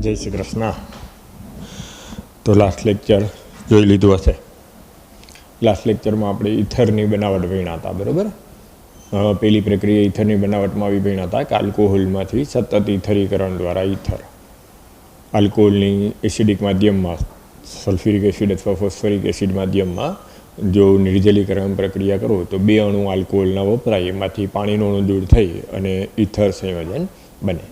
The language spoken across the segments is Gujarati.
જય શ્રી કૃષ્ણ. તો લાસ્ટ લેક્ચર જોઈ લીધું હશે. લાસ્ટ લેક્ચરમાં આપણે ઇથરની બનાવટ ભણ્યા હતા, બરાબર. પહેલી પ્રક્રિયા ઇથરની બનાવટમાં આવી ભણ્યા હતા કે આલ્કોહોલમાંથી સતત ઇથરીકરણ દ્વારા ઇથર આલ્કોહોલની એસિડિક માધ્યમમાં સલ્ફ્યુરિક એસિડ અથવા ફોસ્ફરિક એસિડ માધ્યમમાં જો નિર્જલીકરણ પ્રક્રિયા કરો તો 2 અણુ આલ્કોહોલના વપરાય, એમાંથી પાણીનો અણુ દૂર થઈ અને ઇથર સંયોજન બને.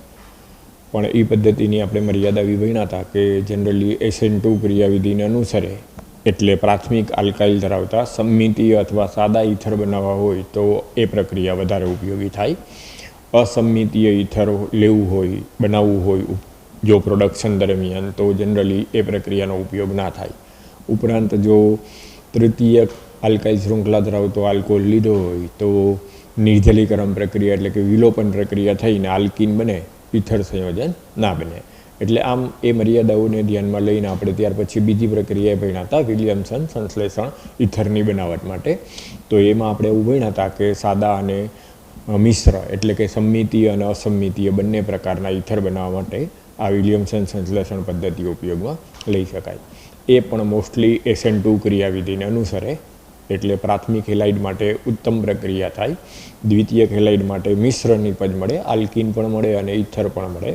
પણ એ પદ્ધતિની આપણે મર્યાદા એવી ભણ્યા હતા કે જનરલી SN2 ક્રિયાવિધિને અનુસરે, એટલે પ્રાથમિક આલ્કાઇલ ધરાવતા સંમિતીય અથવા સાદા ઇથર બનાવવા હોય તો એ પ્રક્રિયા વધારે ઉપયોગી થાય. અસંમિતીય ઇથર લેવું હોય, બનાવવું હોય જો પ્રોડક્શન દરમિયાન, તો જનરલી એ પ્રક્રિયાનો ઉપયોગ ના થાય. ઉપરાંત જો તૃતીય આલ્કાઇલ શૃંખલા ધરાવતો આલ્કોહોલ લીધો હોય તો નિર્જલીકરણ પ્રક્રિયા એટલે કે વિલોપન પ્રક્રિયા થઈને આલ્કીન બને, ઇથર સંયોજન ના બને. એટલે આમ એ મર્યાદાઓને ધ્યાનમાં લઈને આપણે ત્યાર પછી બીજી પ્રક્રિયા ભણ્યા હતા, વિલિયમસન સંશ્લેષણ ઇથરની બનાવટ માટે. તો એમાં આપણે એવું ભણ્યા હતા કે સાદા અને મિશ્ર એટલે કે સંમિતીય અને અસંમિતીય બંને પ્રકારના ઇથર બનાવવા માટે આ વિલિયમસન સંશ્લેષણ પદ્ધતિ ઉપયોગમાં લઈ શકાય. એ પણ મોસ્ટલી SN2 ક્રિયાવિધિને અનુસરે, એટલે પ્રાથમિક હેલાઇડ માટે ઉત્તમ પ્રક્રિયા થાય. દ્વિતીય હેલાઇડ માટે મિશ્ર નિપજ મળે, આલ્કીન પણ મળે અને ઇથર પણ મળે.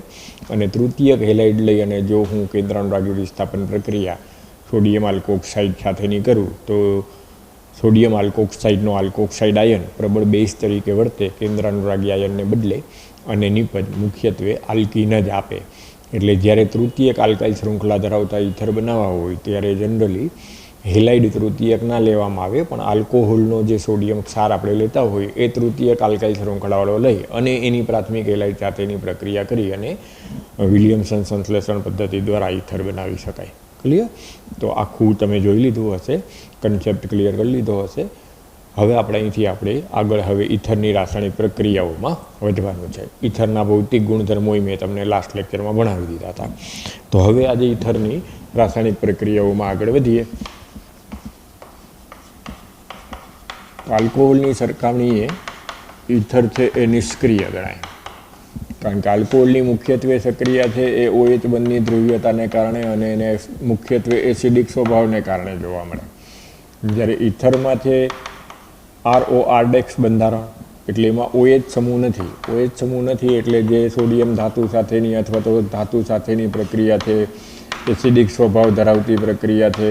અને તૃતીય હેલાઇડ લઈ અને જો હું કેન્દ્રાનુરાગી વિસ્થાપન પ્રક્રિયા સોડિયમ આલ્કોક્સાઇડ સાથેની કરું તો સોડિયમ આલ્કોક્સાઇડનો આલ્કોક્સાઇડ આયન પ્રબળ બેઝ તરીકે વર્તે કેન્દ્રાનુરાગી આયનને બદલે અને નિપજ મુખ્યત્વે આલ્કીન જ આપે. એટલે જ્યારે તૃતીયક આલ્કાઇલ શૃંખલા ધરાવતા ઇથર બનાવવા હોય ત્યારે જનરલી હેલાઇડ તૃતીયક ના લેવામાં આવે, પણ આલ્કોહોલનો જે સોડિયમ ક્ષાર આપણે લેતા હોય એ તૃતીયક આલ્કાઇલ શૃંખલાવાળો લઈ અને એની પ્રાથમિક હેલાઇડ સાથેની પ્રક્રિયા કરી અને વિલિયમસન સંશ્લેષણ પદ્ધતિ દ્વારા ઇથર બનાવી શકાય. ક્લિયર? તો આખું તમે જોઈ લીધું હશે, કન્સેપ્ટ ક્લિયર કરી લીધો હશે. હવે અહીંથી આપણે આગળ ઇથરની રાસાયણિક પ્રક્રિયાઓમાં વધવાનું છે. ઇથરના ભૌતિક ગુણધર્મો મેં તમને લાસ્ટ લેક્ચરમાં ભણાવી દીધા હતા. તો હવે આજે ઇથરની રાસાયણિક પ્રક્રિયાઓમાં આગળ વધીએ. આલ્કોહોલની સરખામણીએ ઇથર છે એ નિષ્ક્રિય ગણાય, કારણ કે આલ્કોહોલની મુખ્યત્વે સક્રિયા છે એ OH બંધની ધ્રુવીયતાને કારણે અને એને મુખ્યત્વે એસિડિક સ્વભાવને કારણે જોવા મળે. જ્યારે ઇથરમાં છે ROR બંધારણ, એટલે એમાં OH સમૂહ નથી. OH સમૂહ નથી એટલે જે સોડિયમ ધાતુ સાથેની અથવા તો ધાતુ સાથેની પ્રક્રિયા છે, એસિડિક સ્વભાવ ધરાવતી પ્રક્રિયા છે,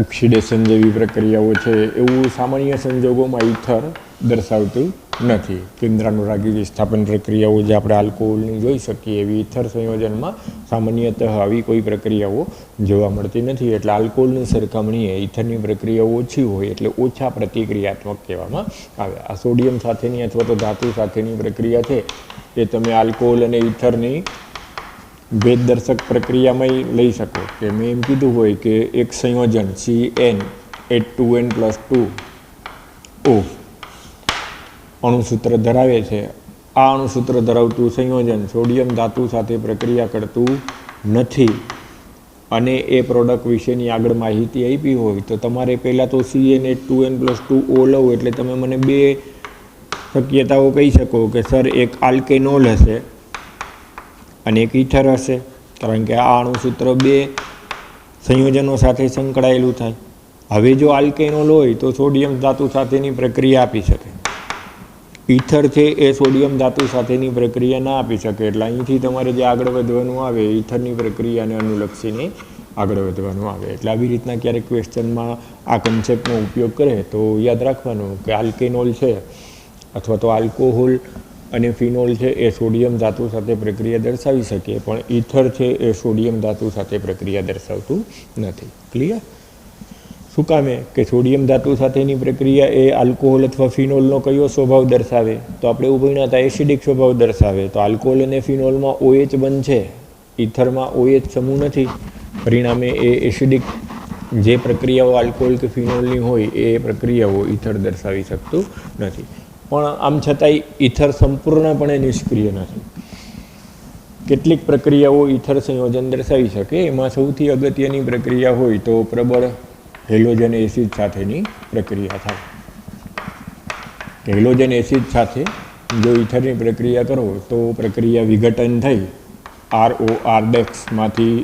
ઓક્સિડેશન જેવી પ્રક્રિયાઓ છે, એવું સામાન્ય સંજોગોમાં ઇથર દર્શાવતું નથી. કેન્દ્રાનુરાગી વિસ્થાપન પ્રક્રિયાઓ જે આપણે આલ્કોહોલની જોઈ શકીએ એવી ઇથર સંયોજનમાં સામાન્યતઃ આવી કોઈ પ્રક્રિયાઓ જોવા મળતી નથી. એટલે આલ્કોહોલની સરખામણીએ ઇથરની પ્રક્રિયાઓ ઓછી હોય એટલે ઓછા પ્રતિક્રિયાત્મક કહેવામાં આવે. આ સોડિયમ સાથેની અથવા તો ધાતુ સાથેની પ્રક્રિયા છે એ તમે આલ્કોહોલ અને ઇથરની ભેદદર્શક પ્રક્રિયામાં લઈ શકો. કે મેં એમ કીધું હોય કે એક સંયોજન CN H2n+2O અણુસૂત્ર ધરાવે છે. આ અણુસૂત્ર ધરાવતું સંયોજન સોડિયમ ધાતુ સાથે પ્રક્રિયા કરતું નથી અને એ પ્રોડક્ટ વિશેની આગળ માહિતી આપી હોય તો તમારે પહેલાં તો CN H2n+2O લો એટલે તમે મને 2 શક્યતાઓ કહી શકો કે સર એક આલ્કેનોલ હશે અને એક ઇથર હશે, કારણ કે આ અણુસૂત્ર 2 સંયોજનો સાથે સંકળાયેલું થાય. હવે જો આલ્કેનોલ હોય તો સોડિયમ ધાતુ સાથેની પ્રક્રિયા આપી શકે, ઇથર છે એ સોડિયમ ધાતુ સાથેની પ્રક્રિયા ના આપી શકે. એટલે અહીંથી તમારે જે આગળ વધવાનું આવે ઇથરની પ્રક્રિયાને અનુલક્ષીને આગળ વધવાનું આવે. એટલે આવી રીતના ક્યારેક ક્વેશ્ચનમાં આ કન્સેપ્ટનો ઉપયોગ કરે તો યાદ રાખવાનું કે આલ્કેનોલ છે અથવા તો આલ્કોહોલ અને ફિનોલ છે એ સોડિયમ ધાતુ સાથે પ્રક્રિયા દર્શાવી શકે, પણ ઇથર છે એ સોડિયમ ધાતુ સાથે પ્રક્રિયા દર્શાવતું નથી. ક્લિયર? શું કામે કે સોડિયમ ધાતુ સાથેની પ્રક્રિયા એ આલ્કોહોલ અથવા ફિનોલનો કયો સ્વભાવ દર્શાવે? તો આપણે એવું ભણ્યા હતા એસિડિક સ્વભાવ દર્શાવે. તો આલ્કોહોલ અને ફિનોલમાં OH બંધ છે, ઇથરમાં OH સમૂહ નથી, પરિણામે એ એસિડિક જે પ્રક્રિયાઓ આલ્કોહોલ કે ફિનોલની હોય એ પ્રક્રિયાઓ ઇથર દર્શાવી શકતું નથી. પણ આમ છતાંય ઇથર સંપૂર્ણપણે નિષ્ક્રિય નથી. કેટલીક પ્રક્રિયાઓ ઇથર સંયોજન દર્શાવી શકે. એમાં સૌથી અગત્યની પ્રક્રિયા હોય તો પ્રબળ હેલોજન એસિડ સાથેની પ્રક્રિયા થાય. હેલોજન એસિડ સાથે જો ઈથરની પ્રક્રિયા કરો તો પ્રક્રિયા વિઘટન થઈ ROR ડેક્સમાંથી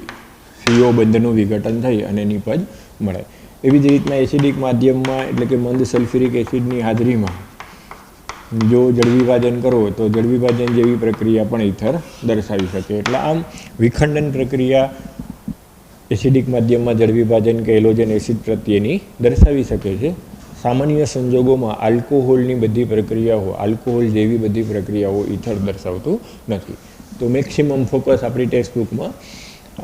CO બંધનું વિઘટન થઈ અને નિપજ મળે. એવી જ રીતના એસિડિક માધ્યમમાં એટલે કે મંદ સલ્ફ્યુરિક એસિડની હાજરીમાં જો જળ વિભાજન કરો તો જળ વિભાજન જેવી પ્રક્રિયા પણ ઈથર દર્શાવી શકે. એટલે આમ વિખંડન પ્રક્રિયા એસિડિક માધ્યમમાં જળ વિભાજન કે હેલોજન એસિડ પ્રત્યેની દર્શાવી શકે છે. સામાન્ય સંજોગોમાં આલ્કોહોલની બધી પ્રક્રિયાઓ આલ્કોહોલ જેવી બધી પ્રક્રિયાઓ ઈથર દર્શાવતું નથી. તો મેક્સિમમ ફોકસ આપણી ટેક્સ્ટબુકમાં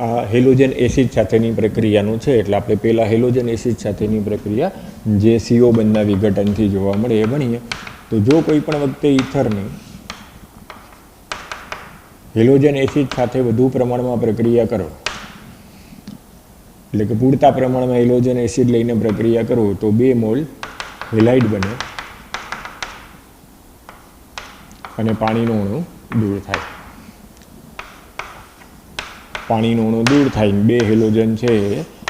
આ હેલોજન એસિડ સાથેની પ્રક્રિયાનું છે. એટલે આપણે પહેલાં હેલોજન એસિડ સાથેની પ્રક્રિયા જે CO બંધના વિઘટનથી જોવા મળે એ ભણીએ. તો જો કોઈ પણ વખતે ઈથરની હેલોજન એસિડ સાથે વધુ પ્રમાણમાં પ્રક્રિયા કરો એટલે કે પૂરતા પ્રમાણમાં હેલોજન એસિડ લઈને પ્રક્રિયા કરો તો 2 મોલ હેલાઇડ બને અને પાણીનું અણુ દૂર થાય. પાણીનું અણુ દૂર થાય 2 હેલોજન છે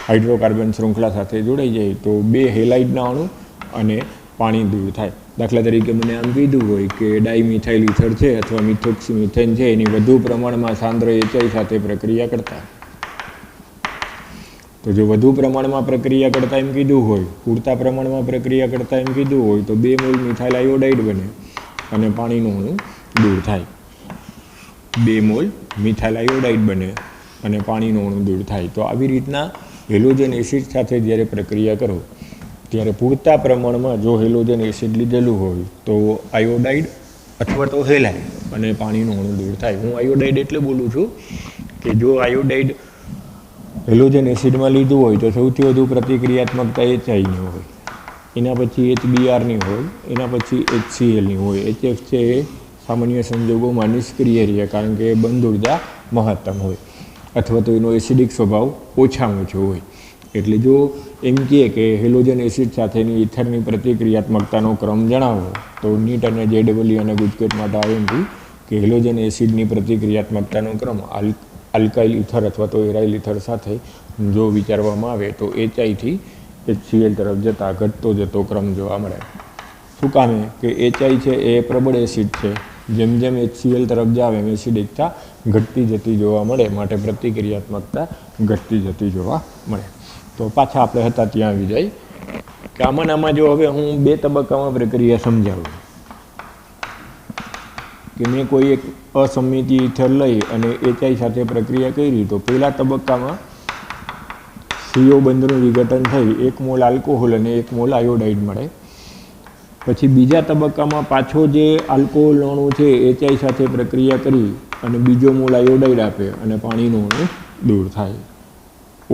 હાઇડ્રોકાર્બન શૃંખલા સાથે જોડાઈ જાય તો 2 હેલાઇડના અણુ અને પાણી દૂર થાય. દાખલા તરીકે મને આમ કીધું હોય કે ડાયમિથાઇલ ઈથર છે અથવા મિથોક્સીમિથેન છે એની વધુ પ્રમાણમાં સાંદ્ર HI સાથે પ્રક્રિયા કરતા તો જો વધુ પ્રમાણમાં પ્રક્રિયા કરતાં એમ કીધું હોય પૂરતા પ્રમાણમાં પ્રક્રિયા કરતાં એમ કીધું હોય તો 2 મોલ મિથાઇલ આયોડાઇડ બને અને પાણીનું અણુ દૂર થાય. 2 મોલ મિથાઇલ આયોડાઇડ બને અને પાણીનું અણુ દૂર થાય. તો આવી રીતના હેલોજન એસિડ સાથે જ્યારે પ્રક્રિયા કરો ત્યારે પૂરતા પ્રમાણમાં જો હેલોજન એસિડ લીધેલું હોય તો આયોડાઇડ અથવા તો હેલાઇડ અને પાણીનું અણુ દૂર થાય. હું આયોડાઇડ એટલે બોલું છું કે જો આયોડાઇડ હેલોજન એસિડમાં લીધું હોય તો સૌથી વધુ પ્રતિક્રિયાત્મકતા HIની હોય, એના પછી HBrની હોય, એના પછી HClની હોય. HF છે એ સામાન્ય સંજોગોમાં નિષ્ક્રિય રહે કારણ કે બંધ ઉર્જા મહત્તમ હોય અથવા તો એનો એસિડિક સ્વભાવ ઓછામાં ઓછો હોય. એટલે જો એમ કહે કે હેલોજન એસિડ સાથેની ઈથરની પ્રતિક્રિયાત્મકતાનો ક્રમ જણાવો તો નીટ અને JEE અને ગુજકેટ માટે IMP કે હેલોજન એસિડની પ્રતિક્રિયાત્મકતાનો ક્રમ આલ્કાઇલ ઈથર અથવા તો એરાઇલ ઈથર સાથે જો વિચારવામાં આવે તો HI થી HCl તરફ જતાં ઘટતો જતો ક્રમ જોવા મળે. શું કામે કે HI છે એ પ્રબળ એસિડ છે, જેમ જેમ HCl તરફ જાવ એમ એસિડિકતા ઘટતી જતી જોવા મળે, માટે પ્રતિક્રિયાત્મકતા ઘટતી જતી જોવા મળે. તો પાછા આપણે હતા ત્યાં આવી જાય કે આમાં જો હવે હું 2 તબક્કામાં પ્રક્રિયા સમજાવું કે મેં કોઈ એક અસમિતિ ઈથર લઈ અને HI સાથે પ્રક્રિયા કરી તો પહેલા તબક્કામાં CO બંધનું વિઘટન થઈ 1 મોલ આલ્કોહોલ અને 1 મોલ આયોડાઇડ મળે. પછી બીજા તબક્કામાં પાછો જે આલ્કોહોલ અણુ છે HI સાથે પ્રક્રિયા કરી અને બીજો મોલ આયોડાઇડ આપે અને પાણીનું અણુ દૂર થાય.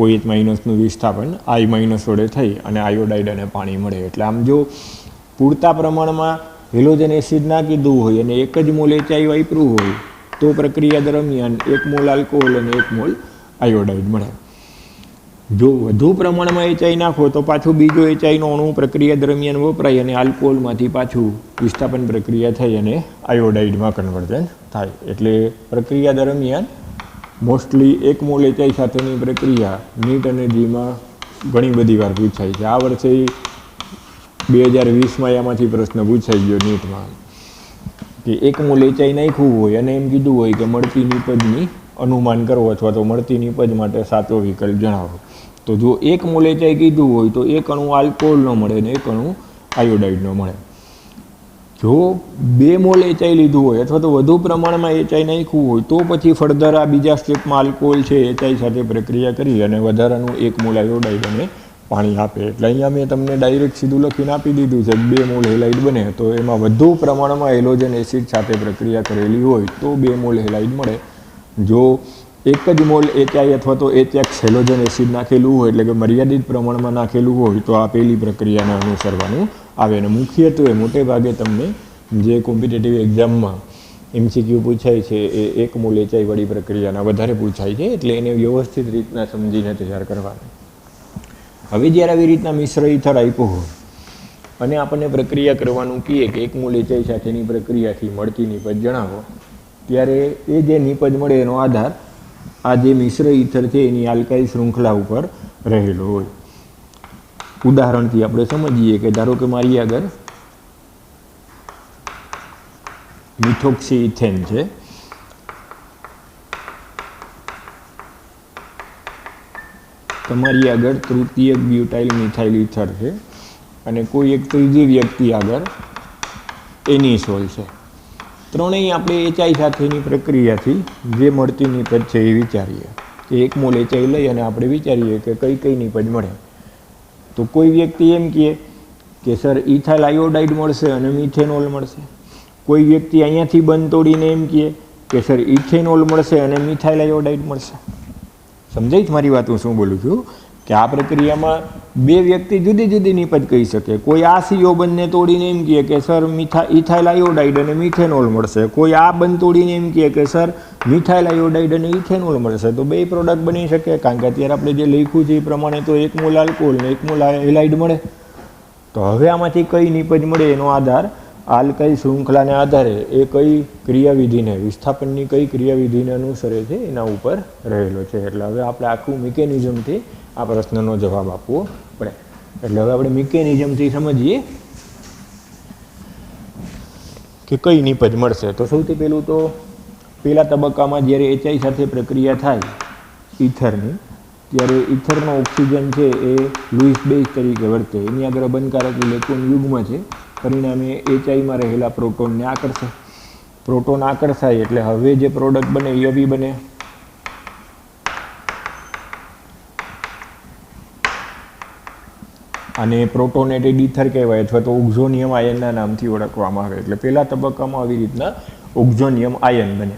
OH- નું વિસ્થાપન I- વડે થઈ અને આયોડાઇડ અને પાણી મળે. એટલે આમ જો પૂરતા પ્રમાણમાં હેલોજન એસિડ ના કીધું હોય અને 1 જ મોલ HI વાપર્યું હોય તો પ્રક્રિયા દરમિયાન 1 મોલ આલ્કોહોલ અને 1 મોલ આયોડાઇડ મળે. જો વધુ પ્રમાણમાં HI નાખો તો પાછું બીજો HI નો અણુ પ્રક્રિયા દરમિયાન વપરાય અને આલ્કોહોલમાંથી પાછું વિસ્થાપન પ્રક્રિયા થઈ અને આયોડાઇડમાં કન્વર્ઝન થાય. એટલે પ્રક્રિયા દરમિયાન મોસ્ટલી 1 મોલ HI સાથેની પ્રક્રિયા નીટ અને જીમાં ઘણી બધી વાર પૂછાય છે. આ વર્ષે 2020માં એમાંથી પ્રશ્ન પૂછાઈ ગયો નીટમાં કે 1 મોલ HI નાખ્યું હોય અને એમ કીધું હોય કે મળતી નિપજની અનુમાન કરો અથવા તો મળતી નિપજ માટે સાચો વિકલ્પ જણાવો. તો જો 1 મોલ HI કીધું હોય તો 1 અણુ આલ્કોહોલનો મળે અને 1 અણુ આયોડાઇડનો મળે. જો 2 મોલ HI લીધું હોય અથવા તો વધુ પ્રમાણમાં HI નાખ્યું હોય તો પછી ફર્ધર આ બીજા સ્ટેપમાં આલ્કોહોલ છે HI સાથે પ્રક્રિયા કરી અને વધારાનું 1 મોલ આયોડાઇડ અને પાણી આપે. એટલે અહીંયા મેં તમને ડાયરેક્ટ સીધું લખીને આપી દીધું છે 2 મોલ હેલાઇડ બને તો એમાં વધુ પ્રમાણમાં હેલોજન એસિડ સાથે પ્રક્રિયા કરેલી હોય તો 2 મોલ હેલાઇડ મળે. જો 1 જ મોલ HI અથવા તો HX હેલોજન એસિડ નાખેલું હોય એટલે કે મર્યાદિત પ્રમાણમાં નાખેલું હોય તો આ પહેલી પ્રક્રિયાને અનુસરવાનું આવે. અને મુખ્યત્વે મોટે ભાગે તમને જે કોમ્પિટિટિવ એક્ઝામમાં MCQ પૂછાય છે એ 1 મોલ HI વાળી પ્રક્રિયાના વધારે પૂછાય છે. એટલે એને વ્યવસ્થિત રીતના સમજીને તૈયાર કરવાનું. હવે જ્યારે આવી રીતના મિશ્ર ઈથર આપ્યું હોય અને આપણને પ્રક્રિયા કરવાનું કહીએ કે 1 મોલ HI સાથેની પ્રક્રિયાથી મળતી નિપજ જણાવો, ત્યારે એ જે નિપજ મળે એનો આધાર આ જે મિશ્ર ઈથર છે એની આલ્કાઇલ શૃંખલા ઉપર રહેલો હોય. ઉદાહરણથી આપણે સમજીએ કે ધારો કે મારી આગળ મિથોક્સી ઇથેન છે, તમારી આગળ તૃતીયક બ્યુટાઇલ મિથાઇલ ઇથર છે અને કોઈ એક ત્રીજી વ્યક્તિ આગળ એનિસોલ છે. ત્રણેય આપણે એચઆઈ સાથેની પ્રક્રિયાથી જે મળતી નિપજ છે એ વિચારીએ કે 1 મોલ એચઆઈ લઈ અને આપણે વિચારીએ કે કઈ કઈ નિપજ મળે. તો કોઈ વ્યક્તિ એમ કહે કે સર ઇથાઇલ આયોડાઇડ મળશે અને મિથેનોલ મળશે. કોઈ વ્યક્તિ અહીંયાથી બંધ તોડીને એમ કહે કે સર ઇથેનોલ મળશે અને મિથાઇલ આયોડાઇડ મળશે. સમજાય જ મારી વાત હું શું બોલું છું? કે આ પ્રક્રિયામાં બે વ્યક્તિ જુદી જુદી નિપજ કહી શકે. કોઈ આ સીઓ બંધને તોડીને એમ કહે કે સર ઇથાઇલ આયોડાઇડ અને મિથેનોલ મળશે. કોઈ આ બંધ તોડીને એમ કહે કે સર મિથાઇલ આયોડાઇડ અને ઇથેનોલ મળશે. તો બે પ્રોડક્ટ બની શકે, કારણ કે અત્યારે આપણે જે લખ્યું છે એ પ્રમાણે તો 1 મોલ આલ્કોહોલ ને 1 મોલ હેલાઇડ મળે. તો હવે આમાંથી કઈ નિપજ મળે એનો આધાર આલ્કાઇલ શૃંખલાને આધારે એ કઈ ક્રિયાવિધિને, વિસ્થાપનની કઈ ક્રિયાવિધિને અનુસરે છે એના ઉપર રહેલો છે. એટલે હવે આપણે આખું મિકેનિઝમથી આ પ્રશ્નનો જવાબ આપવો પડે. એટલે હવે આપણે મિકેનિઝમથી સમજીએ કે કઈ નિપજ મળશે. તો સૌથી પહેલું તો પહેલા તબક્કામાં જ્યારે એચઆઈ સાથે પ્રક્રિયા થાય ઇથરની, ત્યારે ઇથરનો ઓક્સિજન છે એ લુઈસ બેઝ તરીકે વર્તે. એની આગળ બંધકારક ઇલેક્ટ્રોન યુગ્મ છે, પરિણામે એચઆઈમાં રહેલા પ્રોટોનને આકર્ષે. પ્રોટોન આકર્ષાય એટલે હવે જે પ્રોડક્ટ બને એ અવી બને. અને પ્રોટોનેટેડ ઇથર કહેવાય અથવા તો ઓક્ઝોનિયમ આયનના નામથી ઓળખવામાં આવે. એટલે પહેલા તબક્કામાં આવી રીતના ઓક્ઝોનિયમ આયન બને.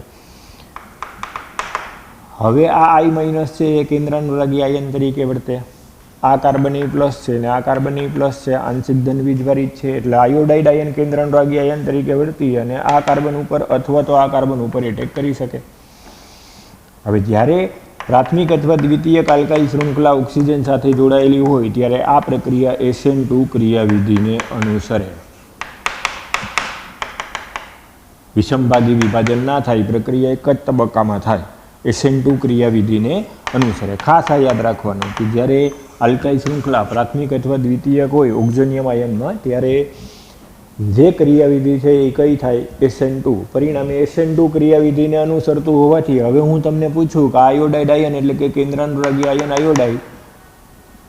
હવે આ આઈ માઇનસ છે એ કેન્દ્રાનુરાગી આયન તરીકે વર્તે. આ કાર્બન એ પ્લસ છે અને આ કાર્બન એ પ્લસ છે, આંશિક ધન વીજભારિત છે. એટલે આયોડાઇડ આયન કેન્દ્રાનુરાગી આયન તરીકે વર્તી અને આ કાર્બન ઉપર અથવા તો આ કાર્બન ઉપર એટેક કરી શકે. હવે જ્યારે પ્રાથમિક અથવા દ્વિતીયક આલ્કાઇલ શૃંખલા ઓક્સિજન સાથે જોડાયેલી હોય ત્યારે આ પ્રક્રિયા SN2 ક્રિયાવિધિને અનુસરે. વિષમભાગી વિભાજન ના થાય, પ્રક્રિયા એક જ તબક્કામાં થાય, SN2 ક્રિયાવિધિને અનુસરે. ખાસ આ યાદ રાખવાનું કે જ્યારે આલ્કાઇલ શૃંખલા પ્રાથમિક અથવા દ્વિતીયક હોય ઓક્ઝોનિયમ આયનમાં, ત્યારે જે ક્રિયાવિધિ છે એ કઈ થાય? SN2. પરિણામે SN2 ક્રિયાવિધિને અનુસરતું હોવાથી હવે હું તમને પૂછું કે આયોડાઇડ આયન એટલે કે કેન્દ્રાનુરાગી આયન આયોડાઇડ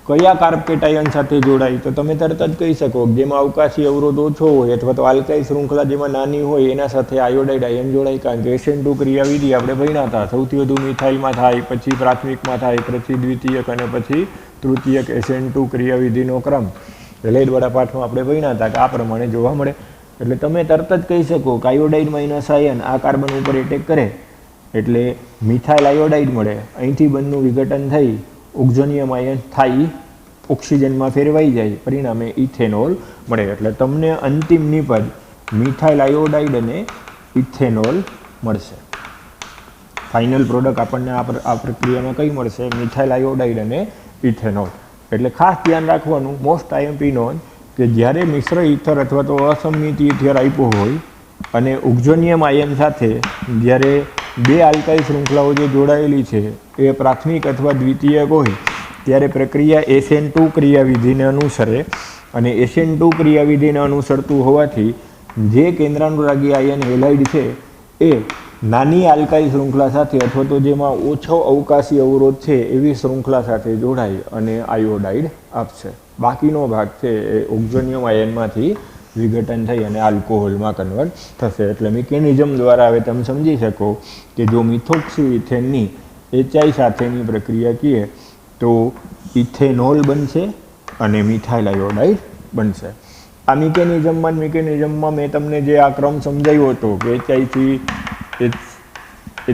કયા કાર્બકેટ આયન સાથે જોડાય? તો તમે તરત જ કહી શકો જેમાં અવકાશી અવરોધ ઓછો હોય અથવા તો આલ્કાઇલ શૃંખલા જેમાં નાની હોય એના સાથે આયોડાઇડ આયન જોડાય. કારણ કે SN2 ક્રિયાવિધિ આપણે ભણ્યા હતા, સૌથી વધુ મિથાઇલમાં થાય, પછી પ્રાથમિકમાં થાય, પછી દ્વિતીયક અને પછી તૃતીયક SN2 ક્રિયાવિધિનો ક્રમ હેલાઇડવાળા પાઠમાં આપણે ભણ્યા હતા કે આ પ્રમાણે જોવા મળે. એટલે તમે તરત જ કહી શકો કે આયોડાઇડ માઇનસ આયન આ કાર્બન ઉપર એટેક કરે એટલે મિથાઇલ આયોડાઇડ મળે. અહીંથી બંધનું વિઘટન થઈ ઓક્ઝોનિયમ આયન થાય, ઓક્સિજનમાં ફેરવાઈ જાય, પરિણામે ઇથેનોલ મળે. એટલે તમને અંતિમ નિપજ મિથાઇલ આયોડાઇડ અને ઇથેનોલ મળશે. ફાઇનલ પ્રોડક્ટ આપણને આ પ્રક્રિયામાં કઈ મળશે? મિથાઇલ આયોડાઇડ અને ઇથેનોલ. એટલે ખાસ ધ્યાન રાખવાનું, મોસ્ટ આઈએમપી નોંધ, કે જ્યારે મિશ્ર ઇથર અથવા તો અસમમિત ઇથર આપ્યો હોય અને ઓક્ઝોનિયમ આયન સાથે જ્યારે બે આલ્કાઇલ શૃંખલાઓ જે જોડાયેલી છે એ પ્રાથમિક અથવા દ્વિતીયક હોય ત્યારે પ્રક્રિયા SN2 ક્રિયાવિધિને અનુસરે. અને SN2 ક્રિયાવિધિને અનુસરતું હોવાથી જે કેન્દ્રાનુરાગી આયન હેલાઇડ છે એ નાની આલ્કાઇલ શૃંખલા સાથે અથવા તો જેમાં ઓછો અવકાશી અવરોધ છે એવી શૃંખલા સાથે જોડાઈ અને આયોડાઇડ આપશે. બાકીનો ભાગ છે એ ઓક્ઝોનિયમ આયનમાંથી વિઘટન થઈ અને આલ્કોહોલમાં કન્વર્ટ થશે. એટલે મિકેનિઝમ દ્વારા હવે તમે સમજી શકો કે જો મિથોક્સી ઇથેનની એચઆઈ સાથેની પ્રક્રિયા કીએ તો ઇથેનોલ બનશે અને મિથાઇલ આયોડાઇડ બનશે. આ મિકેનિઝમમાં મેં તમને જે આ ક્રમ સમજાવ્યો હતો કે એચઆઈથી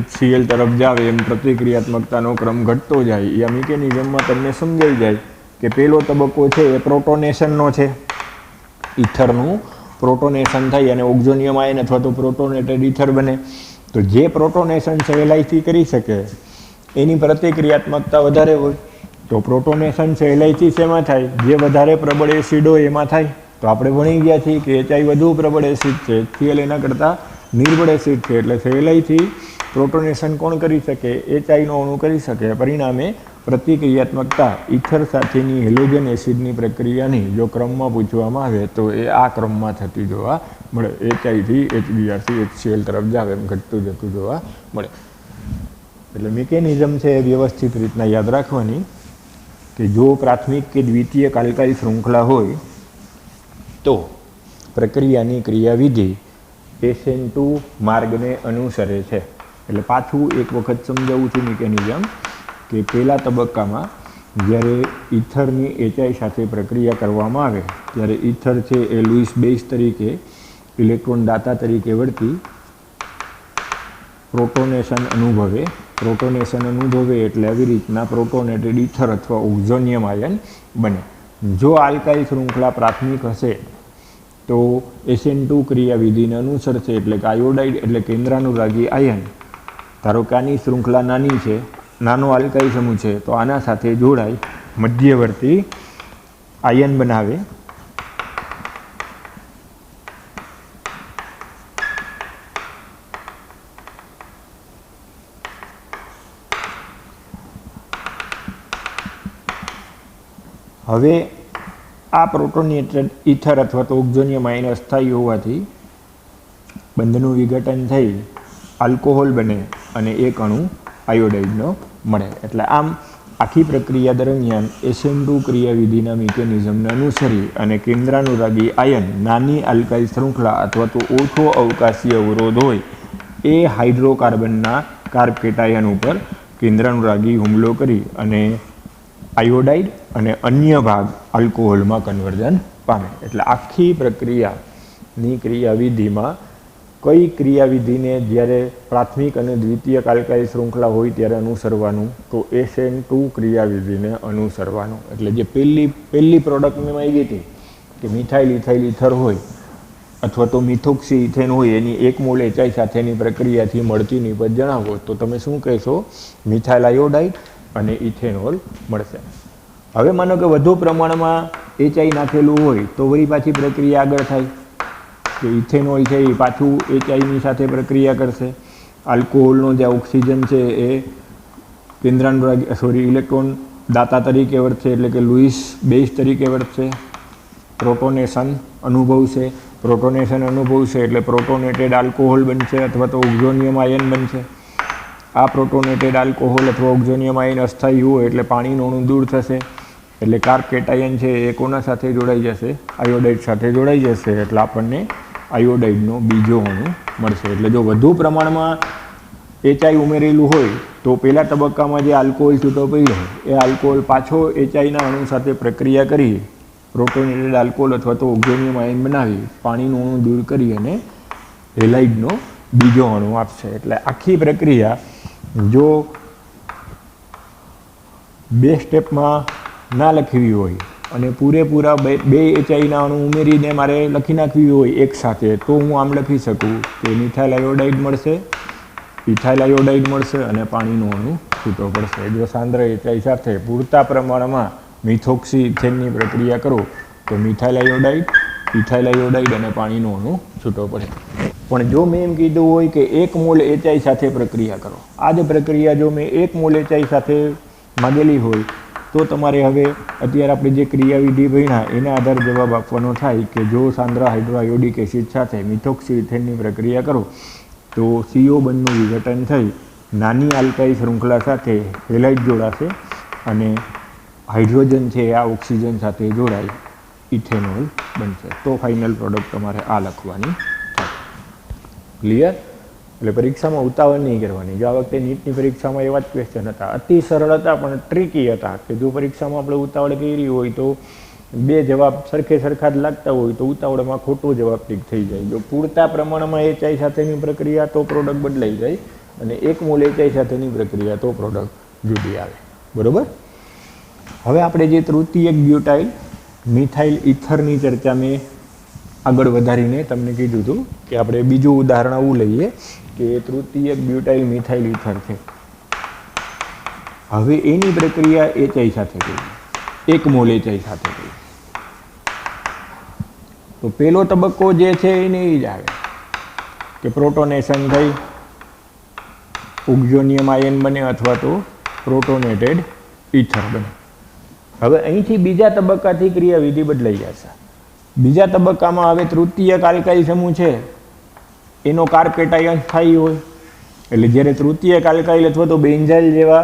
HCl તરફ જાવે એમ પ્રતિક્રિયાત્મકતાનો ક્રમ ઘટતો જાય, એ આ મિકેનિઝમમાં તમને સમજાઈ જાય કે પહેલો તબક્કો છે એ પ્રોટોનેશનનો છે. ઇથરનું પ્રોટોનેશન થઈ અને ઓક્ઝોનિયમ આયન અથવા તો પ્રોટોનેટેડ ઇથર બને. તો જે પ્રોટોનેશન સહેલાઈથી કરી શકે એની પ્રતિક્રિયાત્મકતા વધારે હોય. તો પ્રોટોનેશન સહેલાઈથી શેમાં થાય? જે વધારે પ્રબળ એસિડ હોય એમાં થાય. તો આપણે ભણી ગયા છીએ કે એચઆઈ વધુ પ્રબળ એસિડ છે, HCl એના કરતાં નિર્બળ એસિડ છે. એટલે સહેલાઈથી પ્રોટોનેશન કોણ કરી શકે? એચઆઈનો અણુ કરી શકે. પરિણામે પ્રતિક્રિયાત્મકતા ઇથર સાથેની હેલોજન એસિડની પ્રક્રિયાની જો ક્રમમાં પૂછવામાં આવે તો એ આ ક્રમમાં થતી જોવા મળે. HI થી HBr થી HCl તરફ જાવ એમ ઘટતું જતું જોવા મળે. એટલે મિકેનિઝમ છે એ વ્યવસ્થિત રીતના યાદ રાખવાની કે જો પ્રાથમિક કે દ્વિતીય આલ્કાઇલ શૃંખલા હોય તો પ્રક્રિયાની ક્રિયાવિધિ SN2 માર્ગને અનુસરે છે. એટલે પાછું એક વખત સમજાવું છું મિકેનિઝમ કે પહેલા તબક્કામાં જ્યારે ઇથરની HI સાથે પ્રક્રિયા કરવામાં આવે ત્યારે ઇથર છે એ લુઈસ બેઝ તરીકે ઇલેક્ટ્રોન દાતા તરીકે વર્તી પ્રોટોનેશન અનુભવે એટલે આવી રીતના પ્રોટોનેટેડ ઇથર અથવા ઓક્ઝોનિયમ આયન બને. જો આલ્કાઇલ શૃંખલા પ્રાથમિક હશે તો SN2 ક્રિયાવિધિને અનુસરશે એટલે કે આયોડાઇડ એટલે કેન્દ્રાનુરાગી આયન, ધારો કે આની શૃંખલા નાની છે, નાનો આલ્કાઇલ સમૂહ છે તો આના સાથે જોડાઈ મધ્યવર્તી આયન બનાવે. હવે આ પ્રોટોનેટેડ ઇથર અથવા તો ઓક્ઝોનિયમ આયન અસ્થાયી હોવાથી બંધનું વિઘટન થઈ આલ્કોહોલ બને અને એક અણુ આયોડાઇડનો મળે. એટલે આમ આખી પ્રક્રિયા દરમિયાન SN2 ક્રિયાવિધિના મિકેનિઝમને અનુસરી અને કેન્દ્રાનુરાગી આયન નાની આલ્કાઇલ શૃંખલા અથવા તો ઓછો અવકાશીય અવરોધ હોય એ હાઇડ્રોકાર્બનના કાર્બ કેટાયન ઉપર કેન્દ્રાનુરાગી હુમલો કરી અને આયોડાઇડ અને અન્ય ભાગ આલ્કોહોલમાં કન્વર્ઝન પામે. એટલે આખી પ્રક્રિયાની ક્રિયાવિધિમાં કઈ ક્રિયાવિધિને જ્યારે પ્રાથમિક અને દ્વિતીય આલ્કાઇલ શૃંખલા હોય ત્યારે અનુસરવાનું તો SN2 ક્રિયાવિધિને અનુસરવાનું. એટલે જે પહેલી પ્રોડક્ટ મેં આવી હતી કે મિથાઇલ ઇથાઇલ ઇથર હોય અથવા તો મિથોક્સી ઇથેન હોય એની 1 મોલ HI સાથેની પ્રક્રિયાથી મળતી નિપજ જણાવો તો તમે શું કહેશો? મિથાઇલ આયોડાઇડ અને ઇથેનોલ મળશે. હવે માનો કે વધુ પ્રમાણમાં HI નાખેલું હોય તો વળી પાછી પ્રક્રિયા આગળ થાય કે ઇથેનોલ છે એ પાછું HIની સાથે પ્રક્રિયા કરશે. આલ્કોહોલનો જે ઓક્સિજન છે એ ઇલેક્ટ્રોન દાતા તરીકે વર્તશે એટલે કે લુઈસ બેઝ તરીકે વર્તશે. પ્રોટોનેશન અનુભવશે એટલે પ્રોટોનેટેડ આલ્કોહોલ બનશે અથવા તો ઓક્ઝોનિયમ આયન બનશે. આ પ્રોટોનેટેડ આલ્કોહોલ અથવા ઓક્ઝોનિયમ આયન અસ્થાયી હોય એટલે પાણીનું અણુ દૂર થશે એટલે કાર્બ કેટાયન છે એ કોના સાથે જોડાઈ જશે? આયોડાઇડ સાથે જોડાઈ જશે એટલે આપણને આયોડાઇડનો બીજો અણુ મળશે. એટલે જો વધુ પ્રમાણમાં HI ઉમેરેલું હોય તો પહેલા તબક્કામાં જે આલ્કોહોલ છૂટો પડ્યો એ આલ્કોહોલ પાછો HIના અણુ સાથે પ્રક્રિયા કરી પ્રોટોનેટેડ આલ્કોહોલ અથવા તો ઓક્ઝોનિયમ આયન બનાવી પાણીનું અણુ દૂર કરી અને હેલાઇડનો બીજો અણુ આપશે. એટલે આખી પ્રક્રિયા જો 2 સ્ટેપમાં ના લખવી હોય અને પૂરેપૂરા 2 HIના અણુ ઉમેરીને મારે લખી નાખવી હોય એક સાથે તો હું આમ લખી શકું કે મિથાઇલ આયોડાઇડ મળશે, ઇથાઇલ આયોડાઇડ મળશે અને પાણીનો અણુ છૂટો પડશે. જો સાંદ્ર HI સાથે પૂરતા પ્રમાણમાં મિથોક્સી ઇથેનની પ્રક્રિયા કરો તો મિથાઇલ આયોડાઇડ, ઇથાઇલ આયોડાઇડ અને પાણીનો અણુ છૂટો પડે. પણ જો મેં એમ કીધું હોય કે 1 મોલ HI સાથે પ્રક્રિયા કરો, આ જ પ્રક્રિયા જો મેં 1 મોલ HI સાથે માગેલી હોય તો તમારે હવે અત્યારે આપણે જે ક્રિયાવિધિ ભણ્યા એના આધારે જવાબ આપવાનો થાય કે જો સાંદ્ર હાઇડ્રોઆયોડિક એસિડ સાથે મિથોક્સી ઇથેનની પ્રક્રિયા કરો તો CO બંધનું વિઘટન થઈ નાની આલ્કાઇલ શૃંખલા સાથે હેલાઇડ જોડાશે અને હાઇડ્રોજન છે આ ઓક્સિજન સાથે જોડાઈ ઇથેનોલ બનશે. તો ફાઇનલ પ્રોડક્ટ તમારે આ લખવાની થાય. ક્લિયર? એટલે પરીક્ષામાં ઉતાવળ નહીં કરવાની. જો આ વખતે નીટની પરીક્ષામાં એવા જ ક્વેશ્ચન હતા, અતિ સરળ હતા પણ ટ્રિકી હતા કે જો પરીક્ષામાં આપણે ઉતાવળ કરી હોય તો 2 જવાબ સરખા જ લાગતા હોય તો ઉતાવળમાં ખોટો જવાબ ટીક થઈ જાય. જો પૂરતા પ્રમાણમાં HI સાથેની પ્રક્રિયા તો પ્રોડક્ટ બદલાઈ જાય અને 1 મોલ HI સાથેની પ્રક્રિયા તો પ્રોડક્ટ જુદી આવે. બરાબર? હવે આપણે જે તૃતીયક બ્યુટાઇલ મિથાઇલ ઇથરની ચર્ચા મેં આગળ વધારીને તમને કીધું હતું કે આપણે બીજું ઉદાહરણ આવું લઈએ કે તૃતીયક બ્યુટાઇલ મિથાઇલ ઇથર છે. હવે એની પ્રક્રિયા HI સાથે કરી, 1 મોલ HI સાથે કરી તો પહેલો તબક્કો જે છે એને એ જ આવે કે પ્રોટોનેશન થઈ ઓક્ઝોનિયમ આયન બને અથવા તો પ્રોટોનેટેડ ઈથર બને. હવે અહીંથી બીજા તબક્કાથી ક્રિયાવિધિ બદલાઈ જશે. બીજા તબક્કામાં હવે તૃતીય આલ્કાઇલ સમૂહ છે એનો કાર્બ કેટાયન સ્થાયી હોય, એટલે જ્યારે તૃતીય આલ્કાઇલ અથવા તો બેન્ઝાઇલ જેવા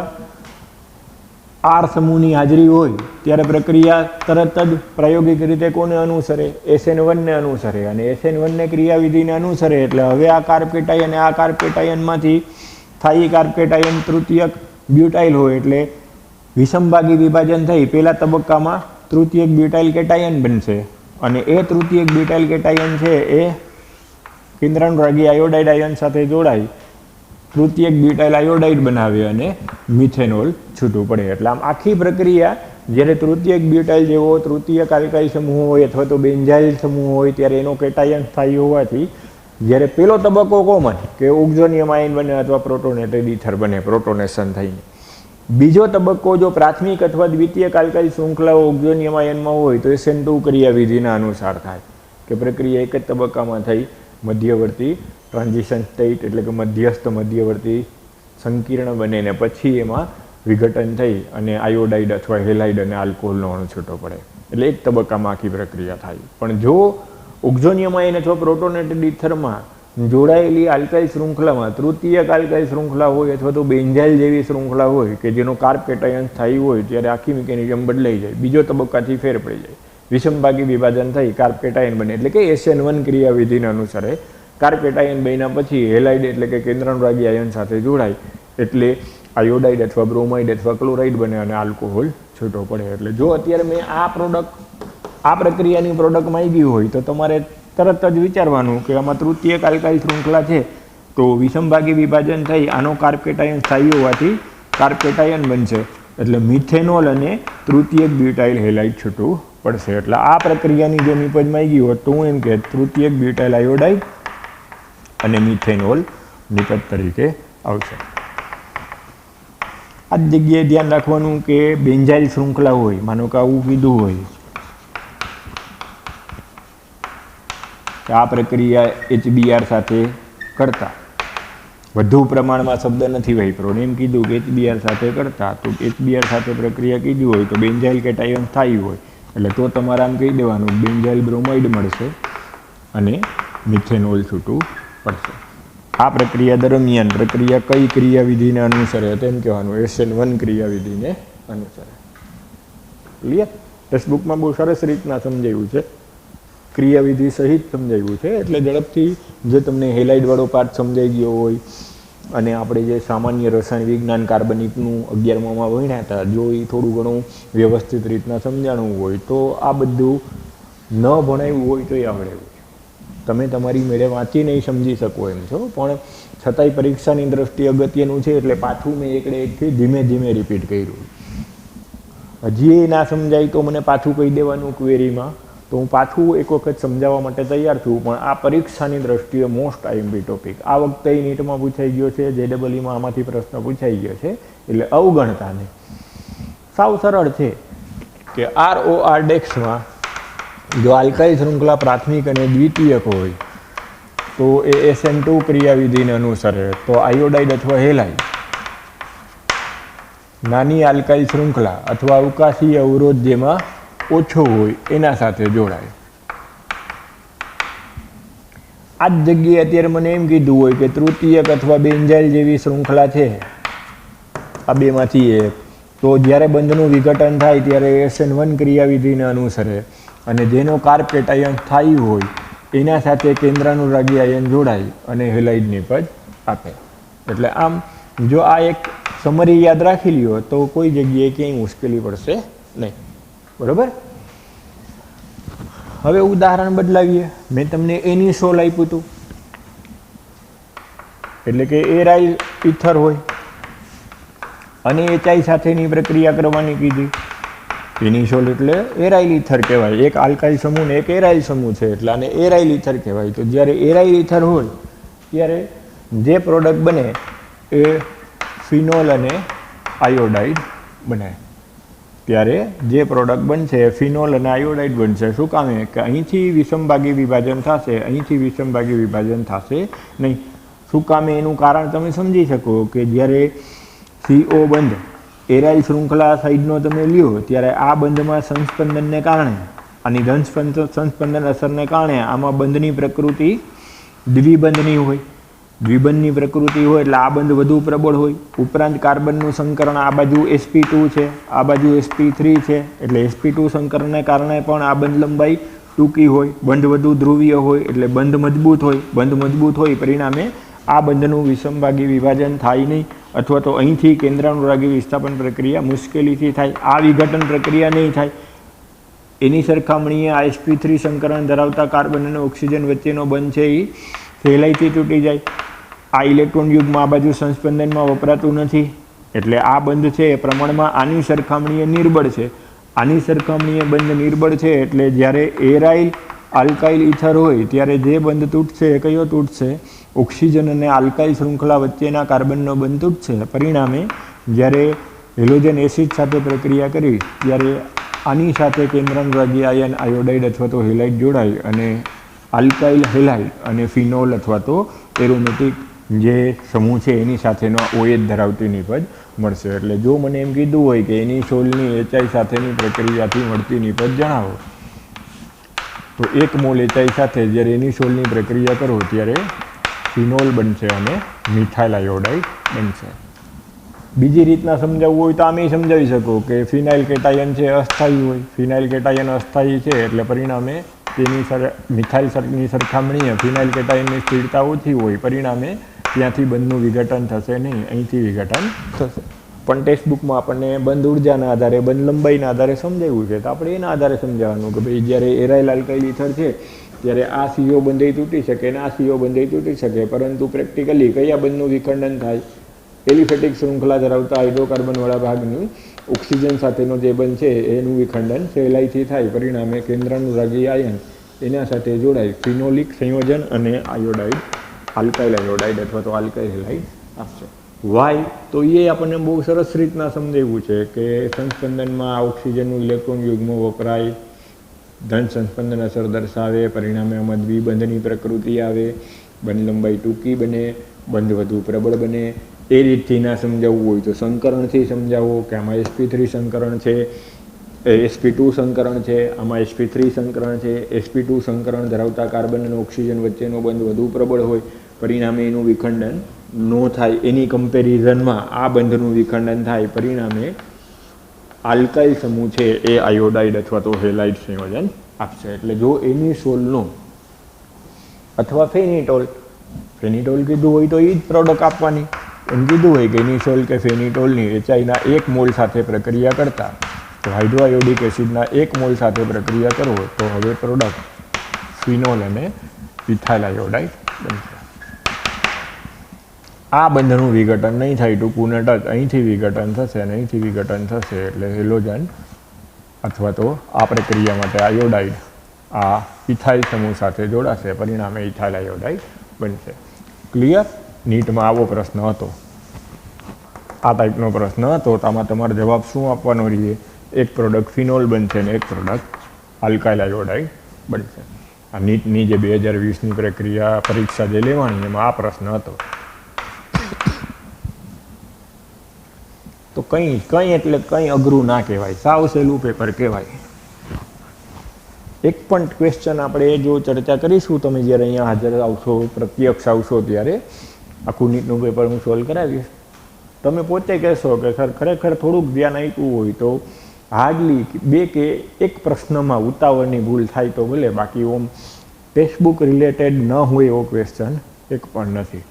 આર સમૂહની હાજરી હોય ત્યારે પ્રક્રિયા તરત જ પ્રાયોગિક રીતે કોને અનુસરે? SN1 ને અનુસરે, અને SN1 ને ક્રિયાવિધિને અનુસરે. એટલે હવે આ કાર્બ કેટાયન આ કાર્બ કેટાયનમાંથી સ્થાયી કાર્બ કેટાયન તૃતીયક બ્યુટાઇલ હોય એટલે વિષમભાગી વિભાજન થઈ પહેલા તબક્કામાં તૃતીયક બ્યુટાઇલ કેટાયન બનશે, અને એ તૃતીયક બ્યુટાઇલ કેટાયન છે એ કેન્દ્રાનુરાગી આયોડાઇડ આયન સાથે જોડાઈ તૃતીયક બ્યુટાઇલ આયોડાઇડ બનાવે અને મિથેનોલ છૂટું પડે. એટલે આમ આખી પ્રક્રિયા જ્યારે તૃતીયક બ્યુટાઇલ જેવો તૃતીયક આલ્કાઇલ સમૂહ હોય અથવા તો બેન્ઝાઇલ સમૂહ હોય ત્યારે એનો કેટાયન સ્થાયી હોવાથી જ્યારે પેલો તબક્કો કોમન કે ઓક્ઝોનિયમ આયન બને અથવા પ્રોટોનેટેડ ઈથર બને પ્રોટોનેશન થઈને, બીજો તબક્કો જો પ્રાથમિક અથવા દ્વિતીયક આલ્કાઇલ શૃંખલાઓ ઓક્ઝોનિયમ આયનમાં હોય તો SN2 ક્રિયાવિધિના અનુસાર થાય કે પ્રક્રિયા એક જ તબક્કામાં થઈ મધ્યવર્તી ટ્રાન્ઝિશન સ્ટેટ એટલે કે મધ્યસ્થ મધ્યવર્તી સંકીર્ણ બને ને પછી એમાં વિઘટન થઈ અને આયોડાઇડ અથવા હેલાઇડ અને આલ્કોહોલનો અણુ છૂટો પડે. એટલે એક તબક્કામાં આખી પ્રક્રિયા થાય. પણ જો ઓક્ઝોનિયમ આયન અથવા પ્રોટોનેટેડ ઈથરમાં જોડાયેલી આલ્કાઇલ શૃંખલામાં તૃતીયક આલ્કાઇલ શૃંખલા હોય અથવા તો બેન્ઝાઇલ જેવી શૃંખલા હોય કે જેનો કાર્બ કેટાયન સ્થાયી હોય ત્યારે આખી મિકેનિઝમ બદલાઈ જાય, બીજો તબક્કાથી ફેર પડી જાય, વિષમભાગી વિભાજન થઈ કાર્બ કેટાયન બને એટલે કે SN1 ક્રિયાવિધિને અનુસારે કાર્બ કેટાયન બન્યા પછી હેલાઇડ એટલે કે કેન્દ્રાનુરાગી આયન સાથે જોડાય એટલે આયોડાઇડ અથવા બ્રોમાઇડ અથવા ક્લોરાઇડ બને અને આલ્કોહોલ છૂટો પડે. એટલે જો અત્યારે મેં આ પ્રક્રિયાની પ્રોડક્ટમાં આવી હોય તો તમારે તરત જ વિચારવાનું કે આમાં તૃતીયક આલ્કાઇલ શૃંખલા છે તો વિષમભાગી વિભાજન થઈ આનો કાર્બ કેટાયન સ્થાયી હોવાથી કાર્બ કેટાયન બનશે એટલે મિથેનોલ અને તૃતીયક બ્યુટાઇલ હેલાઇડ છૂટું પડશે. એટલે આ પ્રક્રિયાની જો નિપજમાં આવી હોય તો હું એમ કે તૃતીયક બ્યુટાઇલ આયોડાઇડ અને મિથેનોલ નિપજ તરીકે આવશે. આ જ જગ્યાએ ધ્યાન રાખવાનું કે બેન્ઝાઇલ શૃંખલા હોય, માનો કે આવું કીધું હોય કે આ પ્રક્રિયા HBr સાથે કરતા વધુ પ્રમાણમાં શબ્દ નથી વાપરો, એમ કીધું કે HBr સાથે કરતા તો HBr સાથે પ્રક્રિયા કીધી હોય તો બેન્ઝાઇલ કેટાયન સ્થાયી હોય એટલે તો તમારે આમ કહી દેવાનું બેન્ઝાઇલ બ્રોમાઇડ મળશે અને મિથેનોલ છૂટું પડશે. આ પ્રક્રિયા દરમિયાન પ્રક્રિયા કઈ ક્રિયાવિધિને અનુસરે તેમ કહેવાનું SN1 ક્રિયાવિધિને અનુસરે. ક્લિયર? ટેક્સ્ટબુકમાં બહુ સરસ રીતના સમજાવ્યું છે, ક્રિયાવિધિ સહિત સમજાવ્યું છે એટલે ઝડપથી જે તમને હેલાઇડવાળો પાર્ટ સમજાઈ ગયો હોય અને આપણે જે સામાન્ય રસાયણ વિજ્ઞાન કાર્બનિકનું 11મામાં ભણ્યા હતા જો એ થોડું ઘણું વ્યવસ્થિત રીતના સમજાણવું હોય તો આ બધું ન ભણાવ્યું હોય તો એ આવડે. તમે તમારી મેળે વાંચી નહીં સમજી શકો એમ છો પણ છતાંય પરીક્ષાની દ્રષ્ટિએ અગત્યનું છે એટલે પાછું મેં એકથી ધીમે ધીમે રિપીટ કર્યું. હજી એ ના સમજાય તો મને પાછું કહી દેવાનું ક્વેરીમાં તો હું પાછું એક વખત સમજાવવા માટે તૈયાર છું. પણ આ પરીક્ષાની દ્રષ્ટિએ મોસ્ટ આઈએમપી ટોપિક આ વખતે નીટમાં પૂછાઈ ગયો છે, JEEમાં આમાંથી પ્રશ્ન પૂછાઈ ગયો છે એટલે અવગણતા નહીં. સાવ સરળ છે કે ROR ડેક્સમાં જો આલ્કાઇલ શૃંખલા પ્રાથમિક અને દ્વિતીયક હોય તો એ SN2 ક્રિયાવિધિને અનુસરે તો આયોડાઇડ અથવા હેલાઇડ નાની આલ્કાઇલ શૃંખલા અથવા અવકાશી અવરોધ જેમાં ઓછો હોય એના સાથે જોડાય. આ જ જગ્યાએ અત્યારે મને એમ કીધું હોય કે તૃતીયક અથવા બેન્ઝાઇલ જેવી શૃંખલા છે આ બેમાંથી એક તો જ્યારે બંધનું વિઘટન થાય ત્યારે SN1 ક્રિયાવિધિને અનુસરે અને જેનો કાર્બ કેટાયન સ્થાયી હોય એના સાથે કેન્દ્રાનુરાગી આયન જોડાય અને હેલાઇડ નિપજ આપે. એટલે આમ જો આ એક સમરી યાદ રાખી લ્યો તો કોઈ જગ્યાએ ક્યાંય મુશ્કેલી પડશે નહીં. બરાબર? હવે ઉદાહરણ બદલાવીએ. મેં તમને એનિસોલ આપ્યું હતું એટલે કે એરાઇલ ઈથર હોય અને HI સાથેની પ્રક્રિયા કરવાની કીધી. એનિસોલ એટલે એરાઇલ ઈથર કહેવાય, એક આલ્કાઇલ સમૂહ ને એક એરાઇલ સમૂહ છે એટલે આને એરાઇલ ઈથર કહેવાય. તો જ્યારે એરાઇલ ઈથર હોય ત્યારે જે પ્રોડક્ટ બને એ ફિનોલ અને આયોડાઇડ બને. ત્યારે જે પ્રોડક્ટ બનશે ફિનોલ અને આયોડાઇડ બનશે. શું કામે કે અહીંથી વિષમભાગી વિભાજન થશે, અહીંથી વિષમભાગી વિભાજન થશે નહીં. શું કામે એનું કારણ તમે સમજી શકો કે જ્યારે CO બંધ એરાઇલ શૃંખલા સાઈડનો તમે લ્યો ત્યારે આ બંધમાં સંસ્પંદનને કારણે આની ધન સંસ્પંદન અસરને કારણે આમાં બંધની પ્રકૃતિ દ્વિબંધની હોય. દ્વિબંધની પ્રકૃતિ હોય એટલે આ બંધ વધુ પ્રબળ હોય. ઉપરાંત કાર્બનનું સંકરણ આ બાજુ sp2 છે, આ બાજુ sp3 છે, એટલે sp2 સંકરણને કારણે પણ આ બંધ લંબાઈ ટૂંકી હોય. બંધ વધુ ધ્રુવીય હોય એટલે બંધ મજબૂત હોય. બંધ મજબૂત હોય પરિણામે આ બંધનું વિષમભાગી વિભાજન થાય નહીં, અથવા તો અહીંથી કેન્દ્રાનુરાગી વિસ્થાપન પ્રક્રિયા મુશ્કેલીથી થાય. આ વિઘટન પ્રક્રિયા નહીં થાય. એની સરખામણીએ આ sp3 સંકરણ ધરાવતા કાર્બન અને ઓક્સિજન વચ્ચેનો બંધ છે એ સહેલાઈથી તૂટી જાય. આ ઇલેક્ટ્રોન યુગમાં આ બાજુ સંસ્પંદનમાં વપરાતું નથી, એટલે આ બંધ છે એ પ્રમાણમાં આની સરખામણીએ નિર્બળ છે. આની સરખામણીએ બંધ નિર્બળ છે એટલે જ્યારે એરાઇલ આલ્કાઇલ ઇથર હોય ત્યારે જે બંધ તૂટશે એ કયો તૂટશે? ઓક્સિજન અને આલ્કાઇલ શૃંખલા વચ્ચેના કાર્બનનો બંધ તૂટશે. પરિણામે જ્યારે હેલોજન એસિડ સાથે પ્રક્રિયા કરી ત્યારે આની સાથે કેન્દ્રાનુરાગી આયન આયોડાઇડ અથવા તો હેલાઇડ જોડાય અને આલ્કાઇલ હેલાઇડ અને ફિનોલ અથવા તો એરોમેટિક જે સમૂહ છે એની સાથેનો OH ધરાવતી નિપજ મળશે. એટલે જો મને એમ કીધું હોય કે એની સોલની HI સાથેની પ્રક્રિયાથી મળતી નિપજ જણાવો, તો 1 મોલ HI સાથે જ્યારે એની સોલની પ્રક્રિયા કરો ત્યારે ફિનોલ બનશે અને મિથાઇલ આયોડાઇડ બનશે. બીજી રીતના સમજાવવું હોય તો આમે સમજાવી શકો કે ફિનાઇલ કેટાયન છે અસ્થાયી હોય. ફિનાઇલ કેટાયન અસ્થાયી છે એટલે પરિણામે તેની મિથાઇલની સરખામણીએ ફિનાઇલ કેટાયનની સ્થિરતા ઓછી હોય. પરિણામે ત્યાંથી બંધનું વિઘટન થશે નહીં, અહીંથી વિઘટન થશે. પણ ટેક્સ્ટબુકમાં આપણને બંધ ઉર્જાના આધારે, બંધ લંબાઈના આધારે સમજાવ્યું છે, તો આપણે એના આધારે સમજાવવાનું કે ભાઈ જ્યારે એરાઇલ આલ્કાઇલ ઇથર છે ત્યારે આ CO બંધઈ તૂટી શકે અને આ CO બંધઈ તૂટી શકે, પરંતુ પ્રેક્ટિકલી કયા બંધનું વિખંડન થાય? એલિફેટિક શૃંખલા ધરાવતા હાઇડ્રોકાર્બનવાળા ભાગનું ઓક્સિજન સાથેનો જે બંધ છે એનું વિખંડન સહેલાઈથી થાય. પરિણામે કેન્દ્રાનુરાગી આયન એના સાથે જોડાય ફિનોલિક સંયોજન અને આયોડાઇડ, આલ્કાઇલ આયોડાઇડ અથવા તો આલ્કાઇલ હેલાઇડ આપશે. વાય તો એ આપણને બહુ સરસ રીતના સમજાવ્યું છે કે સંસ્પંદનમાં ઓક્સિજનનું ઇલેક્ટ્રોન યુગ્મ વપરાય, ધન સંસ્પંદન અસર દર્શાવે, પરિણામે આમાં દ્વિબંધની પ્રકૃતિ આવે, બંધ લંબાઈ ટૂંકી બને, બંધ વધુ પ્રબળ બને. એ રીતથી ના સમજાવવું હોય તો સંકરણથી સમજાવો કે આમાં sp3 સંકરણ છે, sp2 સંકરણ છે, આમાં sp3 સંકરણ છે. sp2 સંકરણ ધરાવતા કાર્બન અને ઓક્સિજન વચ્ચેનો બંધ વધુ પ્રબળ હોય, પરિણામે એનું વિખંડન ન થાય. એની કમ્પેરિઝનમાં આ બંધનું વિખંડન થાય. પરિણામે આલ્કાઇલ સમૂહ છે એ આયોડાઇડ અથવા તો હેલાઇડ સંયોજન આપશે. એટલે જો એની સોલનો અથવા ફેનિટોલ કીધું હોય તો એ જ પ્રોડક્ટ આપવાની. એમ કીધું હોય કે એની સોલ કે ફેનિટોલની HIના 1 મોલ સાથે પ્રક્રિયા કરતા તો હાઇડ્રોઆયોડિક એસિડના 1 મોલ સાથે પ્રક્રિયા કરો તો હવે પ્રોડક્ટ ફિનોલ અને મિથાઇલ આયોડાઇડ બનશે. આ બંધનું વિઘટન નહીં થાય, ટૂંકું ને ટચ અહીંથી વિઘટન થશે અને અહીંથી વિઘટન થશે, એટલે હેલોજન અથવા તો આ પ્રક્રિયા માટે આયોડાઇડ આ ઇથાઇલ સમૂહ સાથે જોડાશે. પરિણામે ઇથાઇલ આયોડાઇડ બનશે. ક્લિયર? નીટમાં આવો પ્રશ્ન હતો, આ ટાઈપનો પ્રશ્ન હતો. તો આમાં તમારો જવાબ શું આપવાનો રહીએ? એક પ્રોડક્ટ ફિનોલ બનશે અને એક પ્રોડક્ટ આલ્કાઇલ આયોડાઇડ બનશે. આ નીટની જે 2020ની પ્રક્રિયા પરીક્ષા જે લેવાની એમાં આ પ્રશ્ન હતો. તો કંઈ એટલે કંઈ અઘરું ના કહેવાય, સાવ સહેલું પેપર કહેવાય. એક પણ ક્વેશ્ચન આપણે જો ચર્ચા કરીશું તમે જ્યારે અહીંયા હાજર આવશો, પ્રત્યક્ષ આવશો ત્યારે આખું નીટનું પેપર હું સોલ્વ કરાવીશ. તમે પોતે કહેશો કે સર ખરેખર થોડુંક ધ્યાન આપ્યું હોય તો હાર્ડલી 2 કે 1 પ્રશ્નમાં ઉતાવળની ભૂલ થાય તો ભલે, બાકી ઓમ ટેક્સ્ટબુક રિલેટેડ ન હોય એવો ક્વેશ્ચન એક પણ નથી.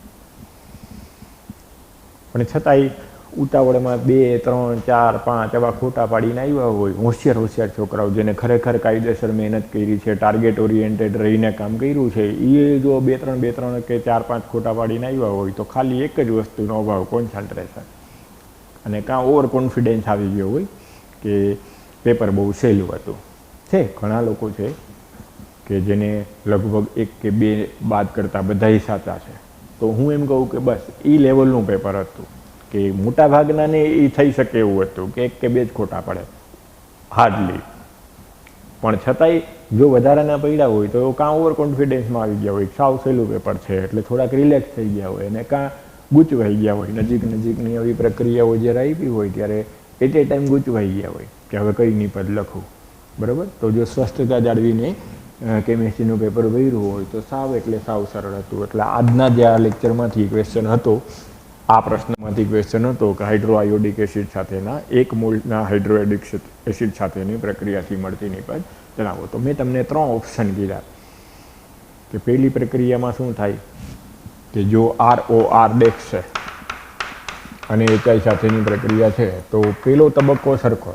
પણ છતાંય ઉતાવળમાં 2, 3, 4, 5 એવા ખોટા પાડીને આવ્યા હોય હોશિયાર છોકરાઓ જેને ખરેખર કાયદેસર મહેનત કરી છે, ટાર્ગેટ ઓરિએન્ટેડ રહીને કામ કર્યું છે, એ જો 2, 3 કે 4, 5 ખોટા પાડીને આવ્યા હોય તો ખાલી એક જ વસ્તુનો અભાવ, કોન્સન્ટ્રેશન, અને કાં ઓવર કોન્ફિડન્સ આવી ગયો હોય કે પેપર બહુ સહેલું હતું. છે ઘણા લોકો છે કે જેને લગભગ 1 કે 2 બાદ કરતાં બધાય સાચા છે. તો હું એમ કહું કે બસ એ લેવલનું પેપર હતું કે મોટા ભાગનાને એ થઈ શકે એવું હતું કે 1 કે 2 જ ખોટા પડે હાર્ડલી. પણ છતાંય જો વધારાના પડ્યા હોય તો કાં ઓવર કોન્ફિડન્સમાં આવી ગયા હોય, સાવ સહેલું પેપર છે એટલે થોડાક રિલેક્સ થઈ ગયા હોય, અને કાં ગૂંચવાઈ ગયા હોય, નજીકની આવી પ્રક્રિયાઓ જ્યારે આપી હોય ત્યારે એ તે ટાઈમ ગૂંચવાઈ ગયા હોય કે હવે કઈ નિપજ લખવું, બરાબર. તો જો સ્વસ્થતા જાળવીને કેમિસ્ટ્રીનું પેપર ભર્યું હોય તો સાવ એટલે સાવ સરળ હતું. એટલે આજના જે આ લેક્ચરમાંથી ક્વેશ્ચન હતો, આ પ્રશ્નમાંથી ક્વેશ્ચન હતો કે હાઇડ્રો આયોડિક એસિડ સાથેના 1 મોલના હાઇડ્રોએડિક એસિડ સાથેની પ્રક્રિયાથી મળતી નિપજ જણાવો. તો મેં તમને 3 ઓપ્શન કીધા કે પહેલી પ્રક્રિયામાં શું થાય કે જો ROR ડેક્સ છે અને HI સાથેની પ્રક્રિયા છે તો પહેલો તબક્કો સરખો.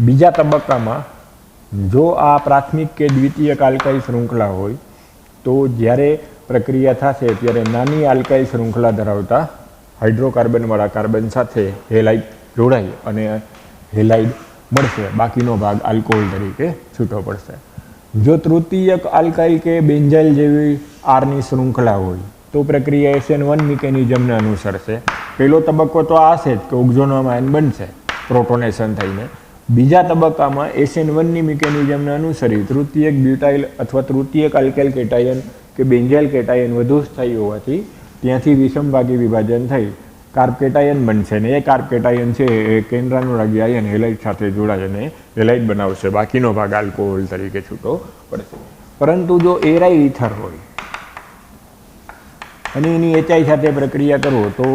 બીજા તબક્કામાં જો આ પ્રાથમિક કે દ્વિતીયક આલ્કાઇલ શૃંખલા હોય તો જ્યારે પ્રક્રિયા થશે ત્યારે નાની આલ્કાઇલ શૃંખલા ધરાવતા હાઇડ્રોકાર્બનવાળા કાર્બન સાથે હેલાઇડ જોડાય અને હેલાઇડ મળશે, બાકીનો ભાગ આલ્કોહોલ તરીકે છૂટો પડશે. જો તૃતીયક આલ્કાઇલ કે બેન્ઝાઇલ જેવી આરની શૃંખલા હોય તો પ્રક્રિયા SN1 મિકેનિઝમને અનુસરશે. પહેલો તબક્કો તો આ છે જ કે ઓક્ઝોનોમ આયન બનશે પ્રોટોનેશન થઈને. બીજા તબક્કામાં SN1ની મિકેનિઝમને અનુસરી તૃતીયક બ્યુટાઇલ અથવા તૃતીયક આલ્કાઇલ કેટાયન કે બેન્ઝાઇલ કેટાયન વધુ સ્થાયી હોવાથી ત્યાંથી વિષમભાગી વિભાજન થઈ કાર્બ કેટાયન બનશે ને એ કાર્બ કેટાયન છે એ કેન્દ્રાનુરાગી આયન હેલાઇડ સાથે જોડાય અને હેલાઇડ બનાવશે, બાકીનો ભાગ આલ્કોહોલ તરીકે છૂટો પડશે. પરંતુ જો એરાઇલ ઇથર હોય અને એની HI સાથે પ્રક્રિયા કરો તો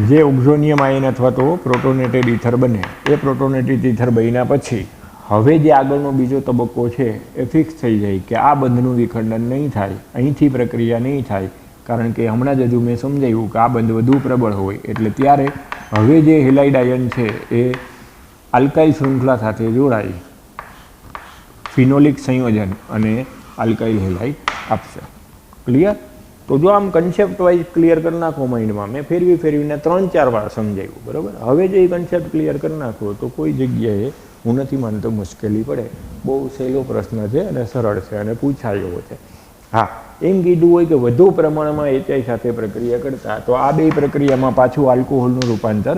જે ઓક્ઝોનિયમ આયન અથવા તો પ્રોટોનેટેડ ઇથર બને એ પ્રોટોનેટેડ ઇથર બન્યા પછી હવે જે આગળનો બીજો તબક્કો છે એ ફિક્સ થઈ જાય કે આ બંધનું વિખંડન નહીં થાય, અહીંથી પ્રક્રિયા નહીં થાય, કારણ કે હમણાં જ હજુ મેં સમજાવ્યું કે આ બંધ વધુ પ્રબળ હોય. એટલે ત્યારે હવે જે હેલાઇડ આયન છે એ આલ્કાઇલ શૃંખલા સાથે જોડાઈ ફિનોલિક સંયોજન અને આલ્કાઇલ હેલાઇડ આપશે. ક્લિયર? તો જો આમ કન્સેપ્ટ વાઇઝ ક્લિયર કરી નાખો માઇન્ડમાં, મેં ફેરવીને 3-4 વાર સમજાવ્યું, બરાબર. હવે જો એ કન્સેપ્ટ ક્લિયર કરી નાખો તો કોઈ જગ્યાએ હું નથી માનતો મુશ્કેલી પડે. બહુ સહેલો પ્રશ્ન છે અને સરળ છે અને પૂછાય એવો છે. હા, એમ કીધું હોય કે વધુ પ્રમાણમાં HI સાથે પ્રક્રિયા કરતા તો આ બે પ્રક્રિયામાં પાછું આલ્કોહોલનું રૂપાંતર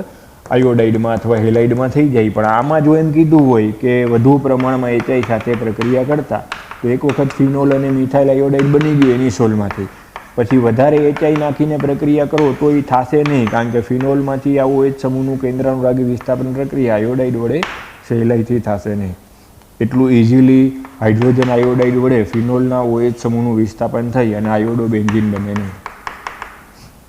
આયોડાઇડમાં અથવા હેલાઇડમાં થઈ જાય. પણ આમાં જો એમ કીધું હોય કે વધુ પ્રમાણમાં HI સાથે પ્રક્રિયા કરતા તો એક વખત ફિનોલ અને મિથાઇલ આયોડાઇડ બની ગયું એની સોલમાંથી, પછી વધારે HI નાખીને પ્રક્રિયા કરો તો એ થશે નહીં, કારણ કે ફિનોલમાંથી આ OH સમૂહનું કેન્દ્રાનુરાગી વિસ્થાપન પ્રક્રિયા આયોડાઇડ વડે સહેલાઈથી થશે નહીં. એટલું ઇઝીલી હાઇડ્રોજન આયોડાઇડ વડે ફિનોલના OH સમૂહનું વિસ્થાપન થઈ અને આયોડો બેન્ઝીન બને નહીં.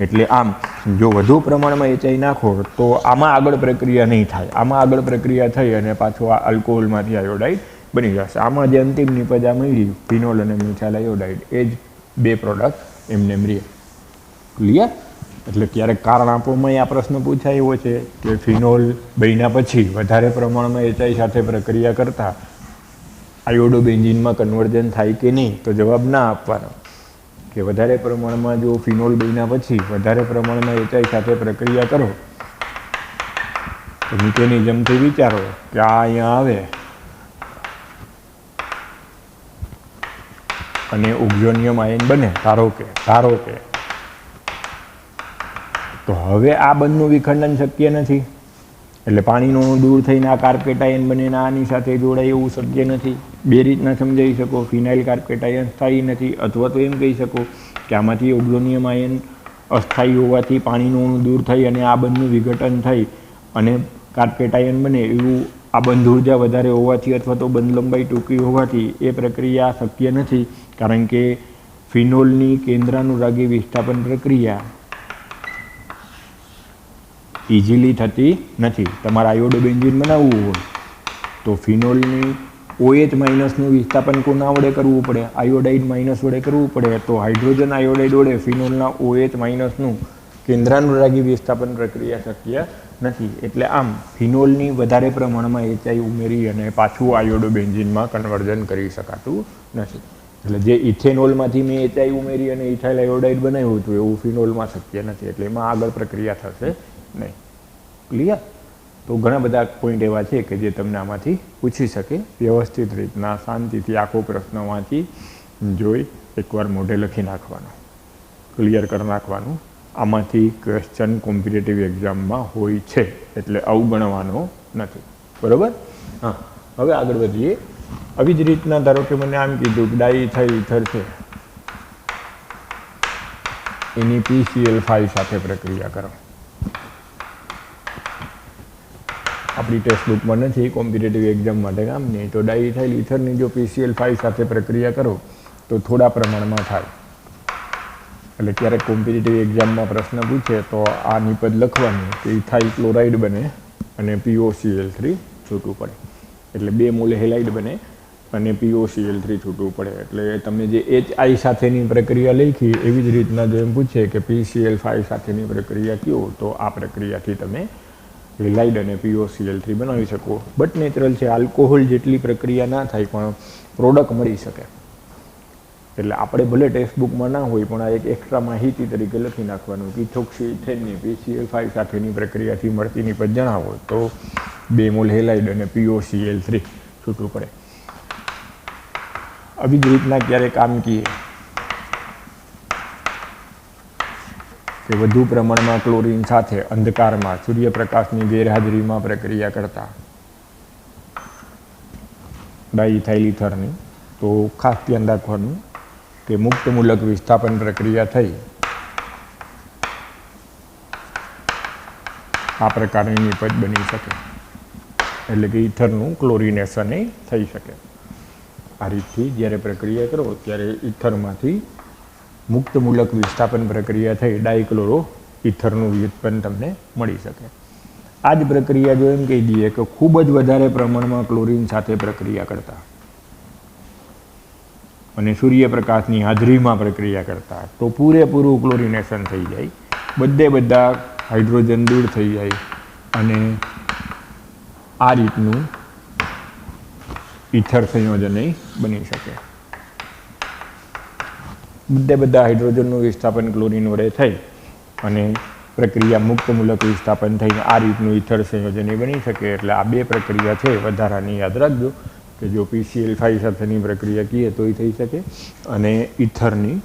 એટલે આમ જો વધુ પ્રમાણમાં HI નાખો તો આમાં આગળ પ્રક્રિયા નહીં થાય, આમાં આગળ પ્રક્રિયા થઈ અને પાછું આ આલ્કોહોલમાંથી આયોડાઇડ બની જશે. આમાં જે અંતિમ નિપજ આ મળી ફિનોલ અને મિથાઇલ આયોડાઇડ એ જ બે પ્રોડક્ટ એમને એમ રહે. ક્લિયર? એટલે ક્યારેક કારણ આપવામાં આ પ્રશ્ન પૂછાય એવો છે કે ફિનોલ બન્યા પછી વધારે પ્રમાણમાં HI સાથે પ્રક્રિયા કરતા આયોડો બેન્ઝીનમાં કન્વર્જન થાય કે નહીં, તો જવાબ ના આપવાનો. કે વધારે પ્રમાણમાં જો ફિનોલ બન્યા પછી વધારે પ્રમાણમાં HI સાથે પ્રક્રિયા કરો તો મિકેનિઝમથી વિચારો કે આ અહીંયા આવે અને ઓક્ઝોનિયમ આયન બને ધારો કે તો હવે આ બંધનું વિખંડન શક્ય નથી. એટલે પાણીનું દૂર થઈને આ કાર્બકેટાયન બને ને આની સાથે જોડાય એવું શક્ય નથી. બે રીતના સમજાવી શકો. ફિનાઇલ કાર્બકેટાયન સ્થાયી નથી, અથવા તો એમ કહી શકો કે આમાંથી ઓક્ઝોનિયમ આયન અસ્થાયી હોવાથી પાણીનું અણુ દૂર થઈ અને આ બંધનું વિઘટન થઈ અને કાર્બકેટાયન બને એવું આ બંધ ઉર્જા વધારે હોવાથી અથવા તો બંધ લંબાઈ ટૂંકી હોવાથી એ પ્રક્રિયા શક્ય નથી, કારણ કે ફિનોલની કેન્દ્રાનુરાગી વિસ્થાપન પ્રક્રિયા ઇઝીલી થતી નથી. તમારે આયોડો બેન્ઝીન બનાવવું હોય તો ફિનોલની OH માઇનસનું વિસ્થાપન કોના વડે કરવું પડે? આયોડાઇડ માઇનસ વડે કરવું પડે. તો હાઇડ્રોજન આયોડાઇડ વડે ફિનોલના OH માઇનસનું કેન્દ્રાનુરાગી વિસ્થાપન પ્રક્રિયા શક્ય નથી. એટલે આમ ફિનોલની વધારે પ્રમાણમાં HI ઉમેરી અને પાછું આયોડો બેન્ઝીનમાં કન્વર્ઝન કરી શકાતું નથી. એટલે જે ઇથેનોલમાંથી મેં HI ઉમેરી અને ઇથાઇલ આયોડાઇડ બનાવ્યું હતું એવું ફિનોલમાં શક્ય નથી. એટલે એમાં આગળ પ્રક્રિયા થશે નહીં. ક્લિયર? તો ઘણા બધા પોઈન્ટ એવા છે કે જે તમને આમાંથી પૂછી શકે. વ્યવસ્થિત રીતના શાંતિથી આખો પ્રશ્ન વાંચી જોઈ એકવાર મોઢે લખી નાખવાનો, ક્લિયર કરી નાખવાનું. આમાંથી ક્વેશ્ચન કોમ્પિટિટિવ એક્ઝામમાં હોય છે એટલે અવગણવાનો નથી. બરાબર? હા, હવે આગળ વધીએ. આવી જ રીતના ધારો કે મને આમ કીધું કે ડાઈથાઇલ ઇથર છે એની PCl5 સાથે પ્રક્રિયા કરો. આપણી ટેક્સ્ટ બુકમાં નથી, કોમ્પિટિટિવ એક્ઝામ માટે કામ નહીં. તો ડાઇથાઇલ ઇથરની જો PCl5 સાથે પ્રક્રિયા કરો તો થોડા પ્રમાણમાં થાય. એટલે ક્યારેક કોમ્પિટિટિવ એક્ઝામમાં પ્રશ્ન પૂછે તો આ નિપજ લખવાનું કે ઇથાઇલ ક્લોરાઇડ બને અને POCl3 છૂટું પડે. એટલે 2 મોલ હેલાઇડ બને અને POCl3 છૂટવું પડે. એટલે તમે જે HI સાથેની પ્રક્રિયા લખી એવી જ રીતના જો એમ પૂછે કે PCl5 સાથેની પ્રક્રિયા કયો, તો આ પ્રક્રિયાથી તમે હેલાઇડ અને POCl3 બનાવી શકો. બટ નેચરલ છે, આલ્કોહોલ જેટલી પ્રક્રિયા ના થાય પણ પ્રોડક્ટ મળી શકે. એટલે આપણે ભલે ટેક્સ્ટ બુકમાં ના હોય પણ આ એક એક્સ્ટ્રા માહિતી તરીકે લખી નાખવાનું કે ઇથોક્સી ઇથેનની PCl5 સાથેની પ્રક્રિયાથી મળતી નિપજ જણાવો તો 2 મોલ હેલાઇડ અને POCl3 છૂટવું પડે. આવી જ રીતના ક્યારેક આમ કહીએ કે વધુ પ્રમાણમાં ક્લોરીન સાથે અંધકારમાં સૂર્યપ્રકાશની ગેરહાજરીમાં પ્રક્રિયા કરતા ડાઇથાઇલ ઇથરની, તો ખાસ ધ્યાન રાખવાનું કે મુક્ત મૂલક વિસ્થાપન પ્રક્રિયા થઈ આ પ્રકારની નિપજ બની શકે. એટલે કે ઇથરનું ક્લોરિનેશન થઈ શકે. આ રીતથી જ્યારે પ્રક્રિયા કરો ત્યારે ઇથરમાંથી મુક્ત મૂલક વિસ્થાપન પ્રક્રિયા થઈ ડાયક્લોરો ઇથરનું વ્યુત્પન્ન તમને મળી શકે. આ જ પ્રક્રિયા જો એમ કહી દઈએ કે ખૂબ જ વધારે પ્રમાણમાં ક્લોરીન સાથે પ્રક્રિયા કરતા અને સૂર્યપ્રકાશની હાજરીમાં પ્રક્રિયા કરતા તો પૂરેપૂરું ક્લોરિનેશન થઈ જાય. બધા હાઇડ્રોજન દૂર થઈ જાય અને આ રીતનું ઇથર સંયોજન બની શકે. બધા હાઇડ્રોજનનું વિસ્થાપન ક્લોરીન વડે થઈ અને પ્રક્રિયા મુક્ત મૂલક વિસ્થાપન થઈને આ રીતનું ઇથર સંયોજન બની શકે. એટલે આ 2 પ્રક્રિયા છે વધારાની યાદ રાખજો કે જો PCl5 સાથેની પ્રક્રિયા કહીએ તો એ થઈ શકે અને ઇથરની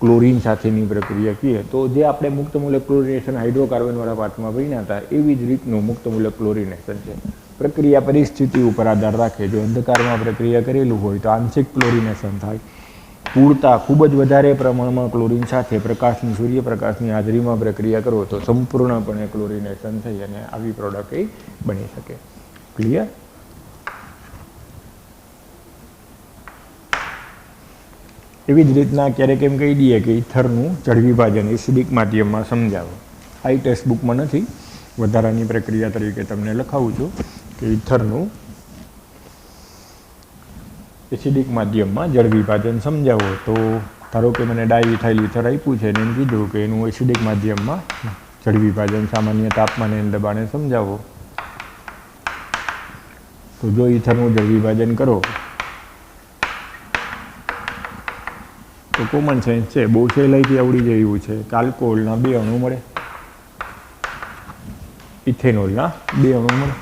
ક્લોરીન સાથેની પ્રક્રિયા કહીએ તો જે આપણે મુક્ત મૂલક ક્લોરિનેશન હાઇડ્રોકાર્બનવાળા પાઠમાં ભણ્યા હતા એવી જ રીતનું મુક્ત મૂલક ક્લોરિનેશન છે. પ્રક્રિયા પરિસ્થિતિ ઉપર આધાર રાખે. જો અંધકારમાં પ્રક્રિયા કરેલું હોય તો આંશિક ક્લોરિનેશન થાય. પૂરતા ખૂબ જ વધારે પ્રમાણમાં ક્લોરીન સાથે સૂર્યપ્રકાશની હાજરીમાં પ્રક્રિયા કરો તો સંપૂર્ણપણે ક્લોરિનેશન થઈ અને આવી પ્રોડક્ટ બની શકે. ક્લિયર? એવી જ રીતના ક્યારેક એમ કહી દઈએ કે ઇથરનું જળ વિભાજન એસિડિક માધ્યમમાં સમજાવો. આ ટેક્સ્ટ બુકમાં નથી, વધારાની પ્રક્રિયા તરીકે તમને લખાવું છું કે ઇથરનું એસિડિક માધ્યમમાં જળ વિભાજન સમજાવો. તો ધારો કે મને ડાઇથાઇલ ઇથર આપ્યું છે અને એમ કીધું કે એનું એસિડિક માધ્યમમાં જળ વિભાજન સામાન્ય તાપમાને અને દબાણે સમજાવો. તો જો ઇથરનું જળ વિભાજન કરો તો કોમન સેન્સ છે, બહુ સહેલાઈથી આવડી જાય એવું છે કે આલ્કોહોલના 2 અણુ મળે, ઇથેનોલના 2 અણુ મળે.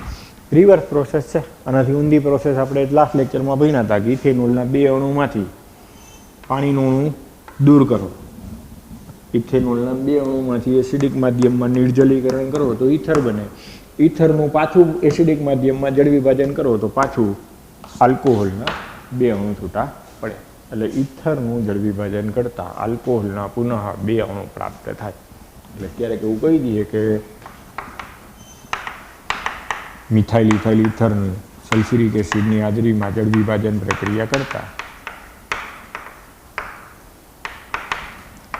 રિવર્સ પ્રોસેસ છે. આનાથી ઊંધી પ્રોસેસ આપણે લાસ્ટ લેક્ચરમાં ભણ્યા હતા કે ઇથેનોલના 2 અણુમાંથી પાણીનું અણુ દૂર કરો, ઇથેનોલના 2 અણુમાંથી એસિડિક માધ્યમમાં નિર્જલીકરણ કરો તો ઇથર બને. ઇથરનું પાછું એસિડિક માધ્યમમાં જળ વિભાજન કરો તો પાછું આલ્કોહોલના 2 અણુ છૂટા પડે. એટલે ઇથરનું જળ વિભાજન કરતાં આલ્કોહોલના પુનઃ 2 અણુ પ્રાપ્ત થાય. એટલે ક્યારેક એવું કહી દઈએ કે મિથાઇલ ઇથાઇલ ઇથરની સલ્ફ્યુરિક એસિડની હાજરીમાં જળ વિભાજન પ્રક્રિયા કરતા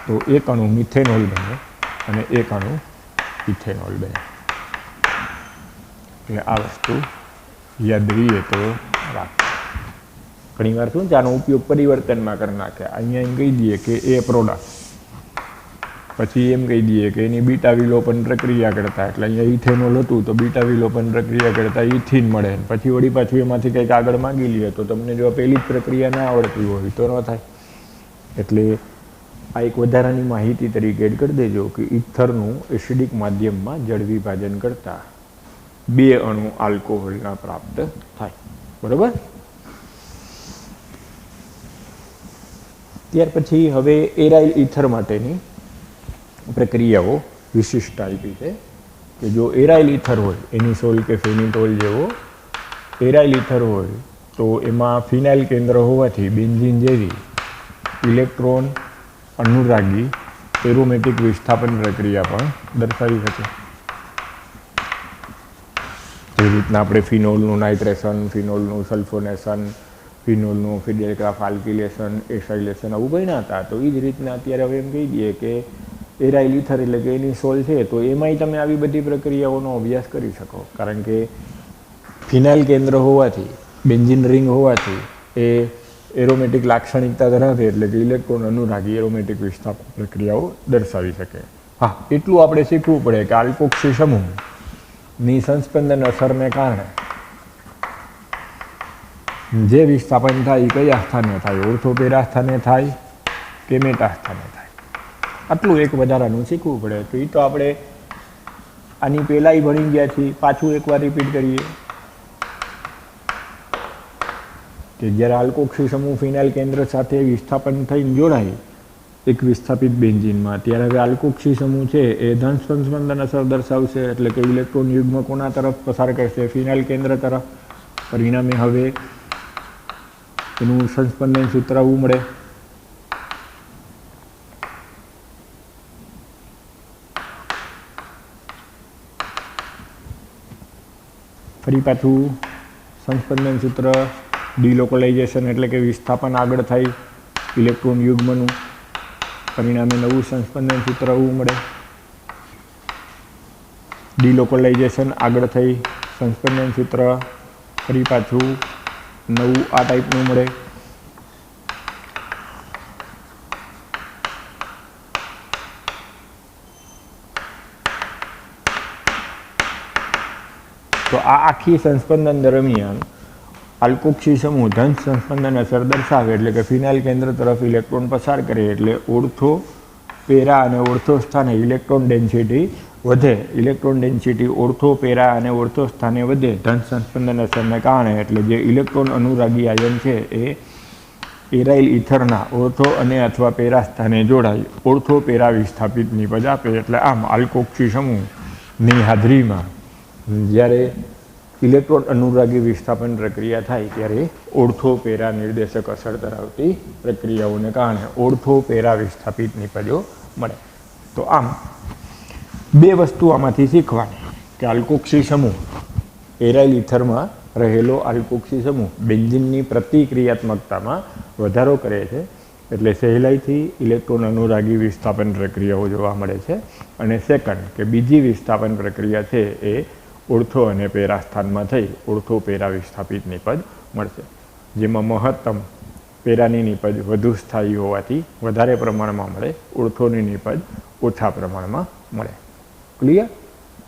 તો એક અણુ મિથેનોલ બને અને એક અણુ ઇથેનોલ બને. એટલે આ વસ્તુ યાદ રહીએ તો રાખો. ઘણી વાર શું છે આનો ઉપયોગ પરિવર્તનમાં કરી નાખે. અહીંયા એમ કહી દઈએ કે એ પ્રોડક્ટ, પછી એમ કહી દઈએ કે એની બીટા વિલોપન પ્રક્રિયા કરતા, એટલે અહીંયા ઇથેનોલ હતું તો બીટા વિલોપન પ્રક્રિયા કરતા ઇથિન મળે. પછી વળી પાછું એમાંથી કંઈક આગળ માગી લઈએ તો તમને જો પહેલી જ પ્રક્રિયા ના આવડતી હોય તો ન થાય. એટલે આ એક વધારાની માહિતી તરીકે એડ કરી દેજો કે ઇથરનું એસિડિક માધ્યમમાં જળ વિભાજન કરતા 2 અણુ આલ્કોહોલના પ્રાપ્ત થાય. બરાબર? ત્યાર પછી હવે એરાઇલ ઇથર માટેની પ્રક્રિયાઓ વિશિષ્ટ આપી છે કે જો એરાઇલ ઇથર હોય, એનિસોલ કે ફેનિટોલ જેવો એરાઇલ ઇથર હોય તો એમાં ફિનાઇલ કેન્દ્ર હોવાથી બેન્ઝીન જેવી ઇલેક્ટ્રોન અનુરાગી એરોમેટિક વિસ્થાપન પ્રક્રિયા પણ દર્શાવી શકે. જે રીતના આપણે ફિનોલનું નાઇટ્રેશન, ફિનોલનું સલ્ફોનેશન, ફિનોલનું ફિડેલક્રાફ આલ્કિલેશન, એસાઇલેશન આવું ભણ્યા હતા. તો એ જ રીતના અત્યારે હવે એમ કહી દઈએ કે એરાઇલ ઇથર એટલે કે એની સોલ છે, તો એમાંય તમે આવી બધી પ્રક્રિયાઓનો અભ્યાસ કરી શકો. કારણ કે ફિનાઇલ કેન્દ્ર હોવાથી, બેન્ઝિન રિંગ હોવાથી એ એરોમેટિક લાક્ષણિકતા ધરાવે, એટલે કે ઇલેક્ટ્રોન અનુરાગી એરોમેટિક વિસ્થાપન પ્રક્રિયાઓ દર્શાવી શકે. હા, એટલું આપણે શીખવું પડે કે આલ્કોક્સી સમૂહની સંસ્પંદન અસરને કારણે જે વિસ્થાપન થાય એ કયા સ્થાને થાય, ઓર્થો પેરા સ્થાને થાય કે મેટા સ્થાને થાય, આટલું એક વધારાનું શીખવું પડે. તો એ તો આપણે આની પહેલાંય ભણી ગયા છીએ, પાછું એકવાર રિપીટ કરીએ કે જ્યારે આલ્કોક્સી સમૂહ ફિનાઇલ કેન્દ્ર સાથે વિસ્થાપન થઈને જોડાય એક વિસ્થાપિત બેન્ઝીનમાં, ત્યારે હવે આલ્કોક્સી સમૂહ છે એ ધન સંસ્પંદન અસર દર્શાવશે. એટલે કે ઇલેક્ટ્રોન યુગ્મ કોના તરફ પસાર કરશે? ફિનાઇલ કેન્દ્ર તરફ. પરિણામે હવે એનું સંસ્પંદન સૂત્ર આવું મળે. ફરી પાછું સંસ્પંદન સૂત્ર ડિલોકલાઇઝેશન એટલે કે વિસ્થાપન આગળ થાય ઇલેક્ટ્રોન યુગ્મનું, પરિણામે નવું સંસ્પંદન સૂત્ર આવું મળે. ડિલોકલાઇઝેશન આગળ થઈ સંસ્પંદન સૂત્ર ફરી પાછું નવું આ ટાઈપનું મળે. તો આ આખી સંસ્પંદન દરમિયાન આલ્કોક્સી સમૂહ ધન સંસ્પંદન અસર દર્શાવે, એટલે કે ફિનાઇલ કેન્દ્ર તરફ ઇલેક્ટ્રોન પસાર કરે, એટલે ઓર્થો પેરા અને ઓર્થો સ્થાને ઇલેક્ટ્રોન ડેન્સિટી વધે. ઇલેક્ટ્રોન ડેન્સિટી ઓર્થો પેરા અને ઓર્થો સ્થાને વધે ધન સંસ્પંદન અસરને કારણે. એટલે જે ઇલેક્ટ્રોન અનુરાગી આયન છે એ એરાઇલ ઇથરના ઓર્થો અને અથવા પેરા સ્થાને જોડાય, ઓર્થો પેરા વિસ્થાપિત નિપજ આપે. એટલે આમ આલ્કોક્સી સમૂહની હાજરીમાં જ્યારે ઇલેક્ટ્રોન અનુરાગી વિસ્થાપન પ્રક્રિયા થાય ત્યારે ઓર્થો પેરા નિર્દેશક અસર ધરાવતી પ્રક્રિયાઓને કારણે ઓર્થો પેરા વિસ્થાપિત નિપજો મળે. તો આમ બે વસ્તુ આમાંથી શીખવાની કે આલ્કોક્સી સમૂહ એરાઇલ ઇથરમાં રહેલો આલ્કોક્સી સમૂહ બેન્ઝીનની પ્રતિક્રિયાત્મકતામાં વધારો કરે છે, એટલે સહેલાઈથી ઇલેક્ટ્રોન અનુરાગી વિસ્થાપન પ્રક્રિયાઓ જોવા મળે છે. અને સેકન્ડ કે બીજી વિસ્થાપન પ્રક્રિયા છે એ ઓર્થો અને પેરા સ્થાનમાં થઈ ઓર્થો પેરા વિસ્થાપિત નિપજ મળશે, જેમાં મહત્તમ પેરાની નિપજ વધુ સ્થાયી હોવાથી વધારે પ્રમાણમાં મળે, ઓર્થોની નિપજ ઓછા પ્રમાણમાં મળે. ક્લિયર?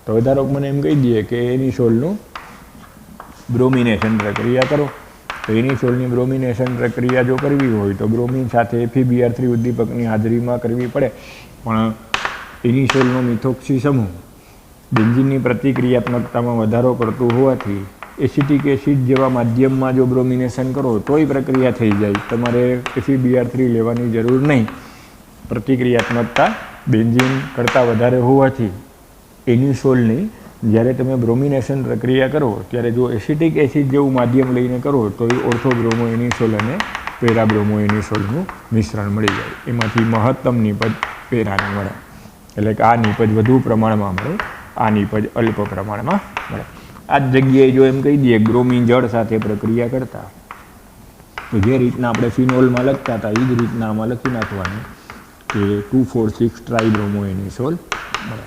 તો વધારો મને એમ કહી દઈએ કે એની સોલનું બ્રોમિનેશન પ્રક્રિયા કરો. તો એની સોલની બ્રોમિનેશન પ્રક્રિયા જો કરવી હોય તો બ્રોમિન સાથે FeBr3 ઉદ્દીપકની હાજરીમાં કરવી પડે. પણ એની સોલનો મિથોક્સી સમૂહ બેન્ઝીનની પ્રતિક્રિયાત્મકતામાં વધારો કરતું હોવાથી એસિટિક એસિડ જેવા માધ્યમમાં જો બ્રોમિનેશન કરો તોય પ્રક્રિયા થઈ જાય, તમારે FeBr3 લેવાની જરૂર નહીં. પ્રતિક્રિયાત્મકતા બેન્ઝીન કરતાં વધારે હોવાથી એની સોલની જ્યારે તમે બ્રોમિનેશન પ્રક્રિયા કરો ત્યારે જો એસિટિક એસિડ જેવું માધ્યમ લઈને કરો તો એ ઓર્થોબ્રોમો એનિસોલ અને પેરાબ્રોમો એનિસોલનું મિશ્રણ મળી જાય. એમાંથી મહત્તમ નિપજ પેરાની મળે. એટલે કે આ નિપજ વધુ પ્રમાણમાં મળે, આ નિપજ અલ્પ પ્રમાણમાં મળે. આ જ જગ્યાએ જો એમ કહી દઈએ બ્રોમિન જળ સાથે પ્રક્રિયા કરતા તો જે રીતના આપણે ફિનોલમાં લખતા હતા એ જ રીતના આમાં લખી નાખવાનું કે 2,4,6 ટ્રાઇબ્રોમો એનિસોલ મળે.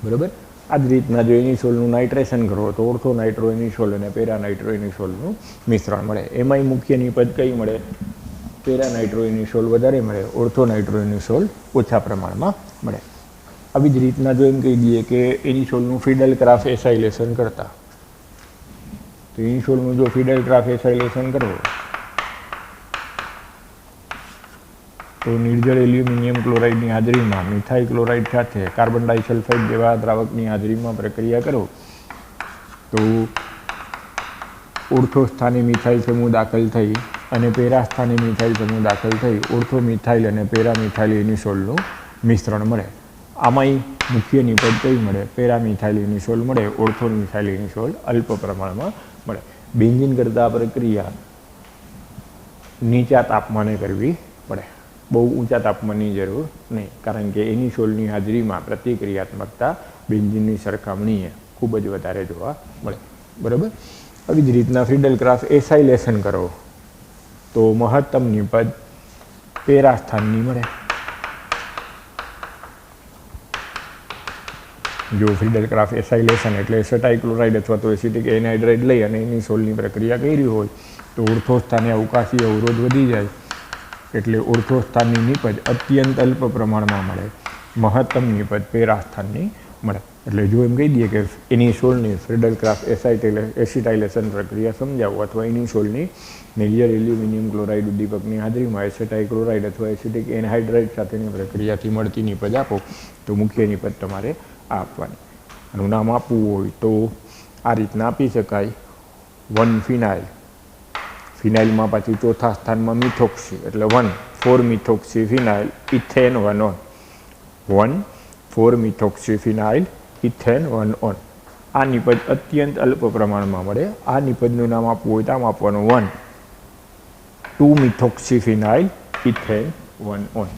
બરાબર? આ જ રીતના જો એનિસોલનું નાઇટ્રેશન કરો તો ઓર્થો નાઇટ્રો એનિસોલ અને પેરા નાઇટ્રો એનિસોલનું મિશ્રણ મળે. એમાંય મુખ્ય નિપજ કઈ મળે? પેરા નાઇટ્રો એનિસોલ વધારે મળે, ઓર્થો નાઇટ્રો એનિસોલ ઓછા પ્રમાણમાં મળે. આવી જ રીતના જો એમ કહી દઈએ કે એનિસોલનું ફિડેલક્રાફ એસાઇલેશન કરતા તો એનિસોલનું જો ફિડેલક્રાફ એસાઇલેશન કરો તો નિર્જળ એલ્યુમિનિયમ ક્લોરાઇડની હાજરીમાં મિથાઇલ ક્લોરાઇડ સાથે કાર્બન ડાયસલ્ફાઇડ જેવા દ્રાવકની હાજરીમાં પ્રક્રિયા કરો તો ઓર્થો સ્થાને મિથાઇલ સમૂહ દાખલ થઈ અને પેરા સ્થાને મિથાઇલ સમૂહ દાખલ થઈ ઓર્થો મિથાઇલ અને પેરા મિથાઇલ એનિસોલનું મિશ્રણ મળે. આમાંય મુખ્ય નિપજ કઈ મળે? પેરા મિથાઇલ એનિસોલ મળે, ઓર્થો મિથાઇલ એનિસોલ અલ્પ પ્રમાણમાં મળે. બેન્ઝીન કરતાં આ પ્રક્રિયા નીચા તાપમાને કરવી પડે. બહુ ઊંચા તાપમાનની જરૂર નહીં, કારણ કે એનિસોલની હાજરીમાં પ્રતિક્રિયાત્મકતા બેન્ઝીનની સરખામણીએ ખૂબ જ વધારે જોવા મળે. બરાબર. આવી જ રીતના ફ્રીડલ ક્રાફ્ટ એસાઇલેશન કરો તો મહત્તમ નિપજ પેરા સ્થાનની મળે. જો ફ્રીડલ ક્રાફ્ટ એસાઇલેશન એટલે એસેટાઇલ ક્લોરાઇડ અથવા તો એસિટિક એનહાઇડ્રાઇડ લઈ અને એનિસોલની પ્રક્રિયા કરી હોય તો ઓર્થો સ્થાને અવકાશી અવરોધ વધી જાય, એટલે ઓર્થો સ્થાનની નિપજ અત્યંત અલ્પ પ્રમાણમાં મળે, મહત્તમ નિપજ પેરા સ્થાનની મળે. એટલે જો એમ કહી દઈએ કે એનિસોલની ફ્રીડલ ક્રાફ્ટ એસિટાઇલેશન પ્રક્રિયા સમજાવો અથવા એનિસોલની મેજર એલ્યુમિનિયમ ક્લોરાઇડ ઉદ્દીપકની હાજરીમાં એસેટાઇલ ક્લોરાઇડ અથવા એસિટિક એનહાઇડ્રાઇડ સાથેની પ્રક્રિયાથી મળતી નિપજ આપો તો મુખ્ય નિપજ તમારે આ આપવાની. આનું નામ આપવું હોય તો આ રીતના આપી શકાય. 1 ફિનાઇલ, ફિનાઇલમાં પાછું ચોથા સ્થાનમાં મિથોક્સી એટલે 1,4 methoxy phenyl ethane 1 one, 1,4 methoxy phenyl ethane 1 one. આ નિપજ અત્યંત અલ્પ પ્રમાણમાં મળે. આ નિપજનું નામ આપવું હોય તો આમ આપવાનું 1,2 મિથોક્સી ફિનાઇલ ઇથેન 1 ઓન.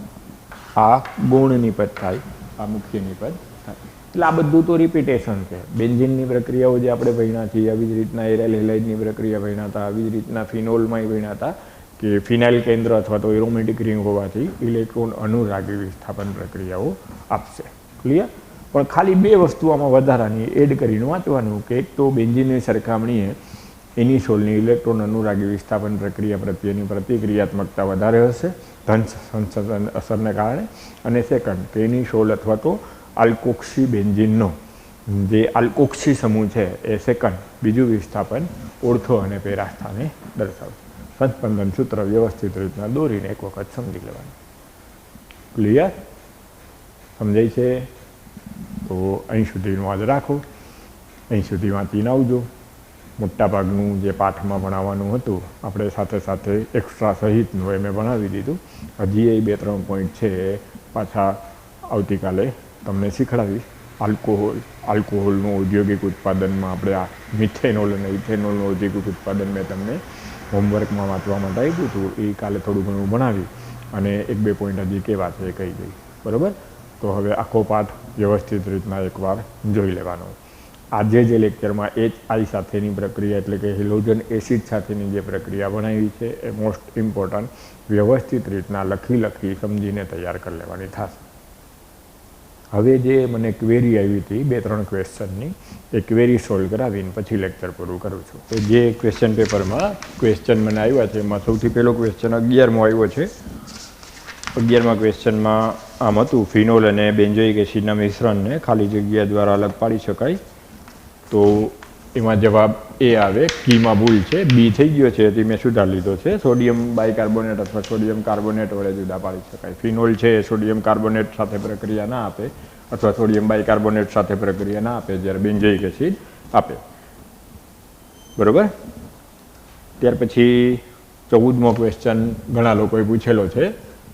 આ ગૌણ નિપજ થાય, આ મુખ્ય નિપજ થાય. એટલે આ બધું તો રિપીટેશન છે. બેન્ઝીનની પ્રક્રિયાઓ જે આપણે ભણ્યા છીએ, આવી જ રીતના એરાઇલ હેલાઇડની પ્રક્રિયા ભણ્યા હતા, આવી જ રીતના ફિનોલમાં ભણ્યા હતા કે ફિનાઇલ કેન્દ્ર અથવા તો એરોમેટિક રિંગ હોવાથી ઇલેક્ટ્રોન અનુરાગી વિસ્થાપન પ્રક્રિયાઓ આપશે. ક્લિયર? પણ ખાલી બે વસ્તુ આમાં વધારાની એડ કરીને વાંચવાનું કે એક તો બેન્ઝીનની સરખામણીએ એનિસોલની ઇલેક્ટ્રોન અનુરાગી વિસ્થાપન પ્રક્રિયા પ્રત્યેની પ્રતિક્રિયાત્મકતા વધારે હશે ધન સંસંદન અસરને કારણે, અને સેકન્ડ કે એનિસોલ અથવા તો આલ્કોક્સી બેન્ઝીનનો જે આલ્કોક્સી સમૂહ છે એ સેકન્ડ બીજું વિસ્થાપન ઓર્થો અને પેરા સ્થાને દર્શાવશે. સંસ્પંદન સૂત્ર વ્યવસ્થિત રીતના દોરીને એક વખત સમજી લેવાનું. ક્લિયર? સમજાય છે? તો અહીં સુધીનું આજ રાખો. અહીં સુધી વાંચીને આવજો. મોટાભાગનું જે પાઠમાં ભણાવવાનું હતું આપણે સાથે સાથે એક્સ્ટ્રા સહિતનું એ મેં ભણાવી દીધું. હજી એ 2-3 પોઈન્ટ છે એ પાછા આવતીકાલે તમને શીખડાવીશ. આલ્કોહોલનું ઔદ્યોગિક ઉત્પાદનમાં આપણે આ મિથેનોલ અને ઇથેનોલનું ઔદ્યોગિક ઉત્પાદન મેં તમને હોમવર્કમાં વાંચવા માટે આપ્યું હતું. એ કાલે થોડું ઘણું ભણાવી અને 1-2 પોઈન્ટ હજી કેવા છે એ કહી દઈ. બરાબર? તો હવે આખો પાઠ વ્યવસ્થિત રીતના એકવાર જોઈ લેવાનો. આજે જે લેક્ચરમાં HI સાથેની પ્રક્રિયા એટલે કે હેલોજન એસિડ સાથેની જે પ્રક્રિયા ભણાવી છે એ મોસ્ટ ઇમ્પોર્ટન્ટ વ્યવસ્થિત રીતના લખી સમજીને તૈયાર કરી લેવાની થશે. હવે જે મને ક્વેરી આવી હતી 2-3 ક્વેશ્ચનની એ ક્વેરી સોલ્વ કરાવીને પછી લેક્ચર પૂરું કરું છું. તો જે ક્વેશ્ચન પેપરમાં ક્વેશ્ચન મને આવ્યા છે એમાં સૌથી પહેલો ક્વેશ્ચન 11મો આવ્યો છે. 11મા ક્વેશ્ચનમાં આમ હતું, ફિનોલ અને બેન્ઝોઇક એસિડના મિશ્રણને ખાલી જગ્યા દ્વારા અલગ પાડી શકાય. તો એમાં જવાબ એ આવે. કીમાં ભૂલ છે, બી થઈ ગયો છે તે મેં સુધાર લીધો છે. સોડિયમ બાયકાર્બોનેટ અથવા સોડિયમ કાર્બોનેટ વડે જુદા પાડી શકાય. ફિનોલ છે એ સોડિયમ કાર્બોનેટ સાથે પ્રક્રિયા ના આપે અથવા સોડિયમ બાયકાર્બોનેટ સાથે પ્રક્રિયા ના આપે જ્યારે બેન્ઝોઇક એસિડ આપે. બરાબર? ત્યાર પછી 14મો ક્વેશ્ચન ઘણા લોકોએ પૂછેલો છે.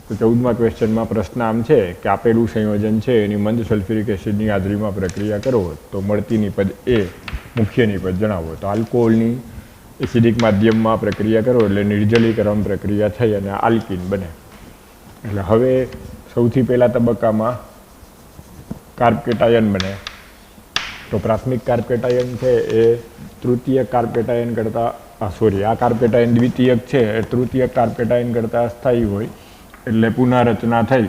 તો 14મા ક્વેશ્ચનમાં પ્રશ્ન આમ છે કે આપેલું સંયોજન છે એની મંદ સલ્ફ્યુરિક એસિડની હાજરીમાં પ્રક્રિયા કરો તો મળતી નિપજ એ મુખ્ય નિપજ જણાવો. તો આલ્કોહોલની એસિડિક માધ્યમમાં પ્રક્રિયા કરો એટલે નિર્જલીકરણ પ્રક્રિયા થઈ અને આલ્કીન બને. એટલે હવે સૌથી પહેલા તબક્કામાં કાર્બકેટાયન બને. તો પ્રાથમિક કાર્બકેટાયન છે એ તૃતીય કાર્બકેટાયન કરતાં આ કાર્બકેટાયન દ્વિતીયક છે એ તૃતીય કાર્બકેટાયન કરતાં અસ્થાયી હોય એટલે પુનઃરચના થઈ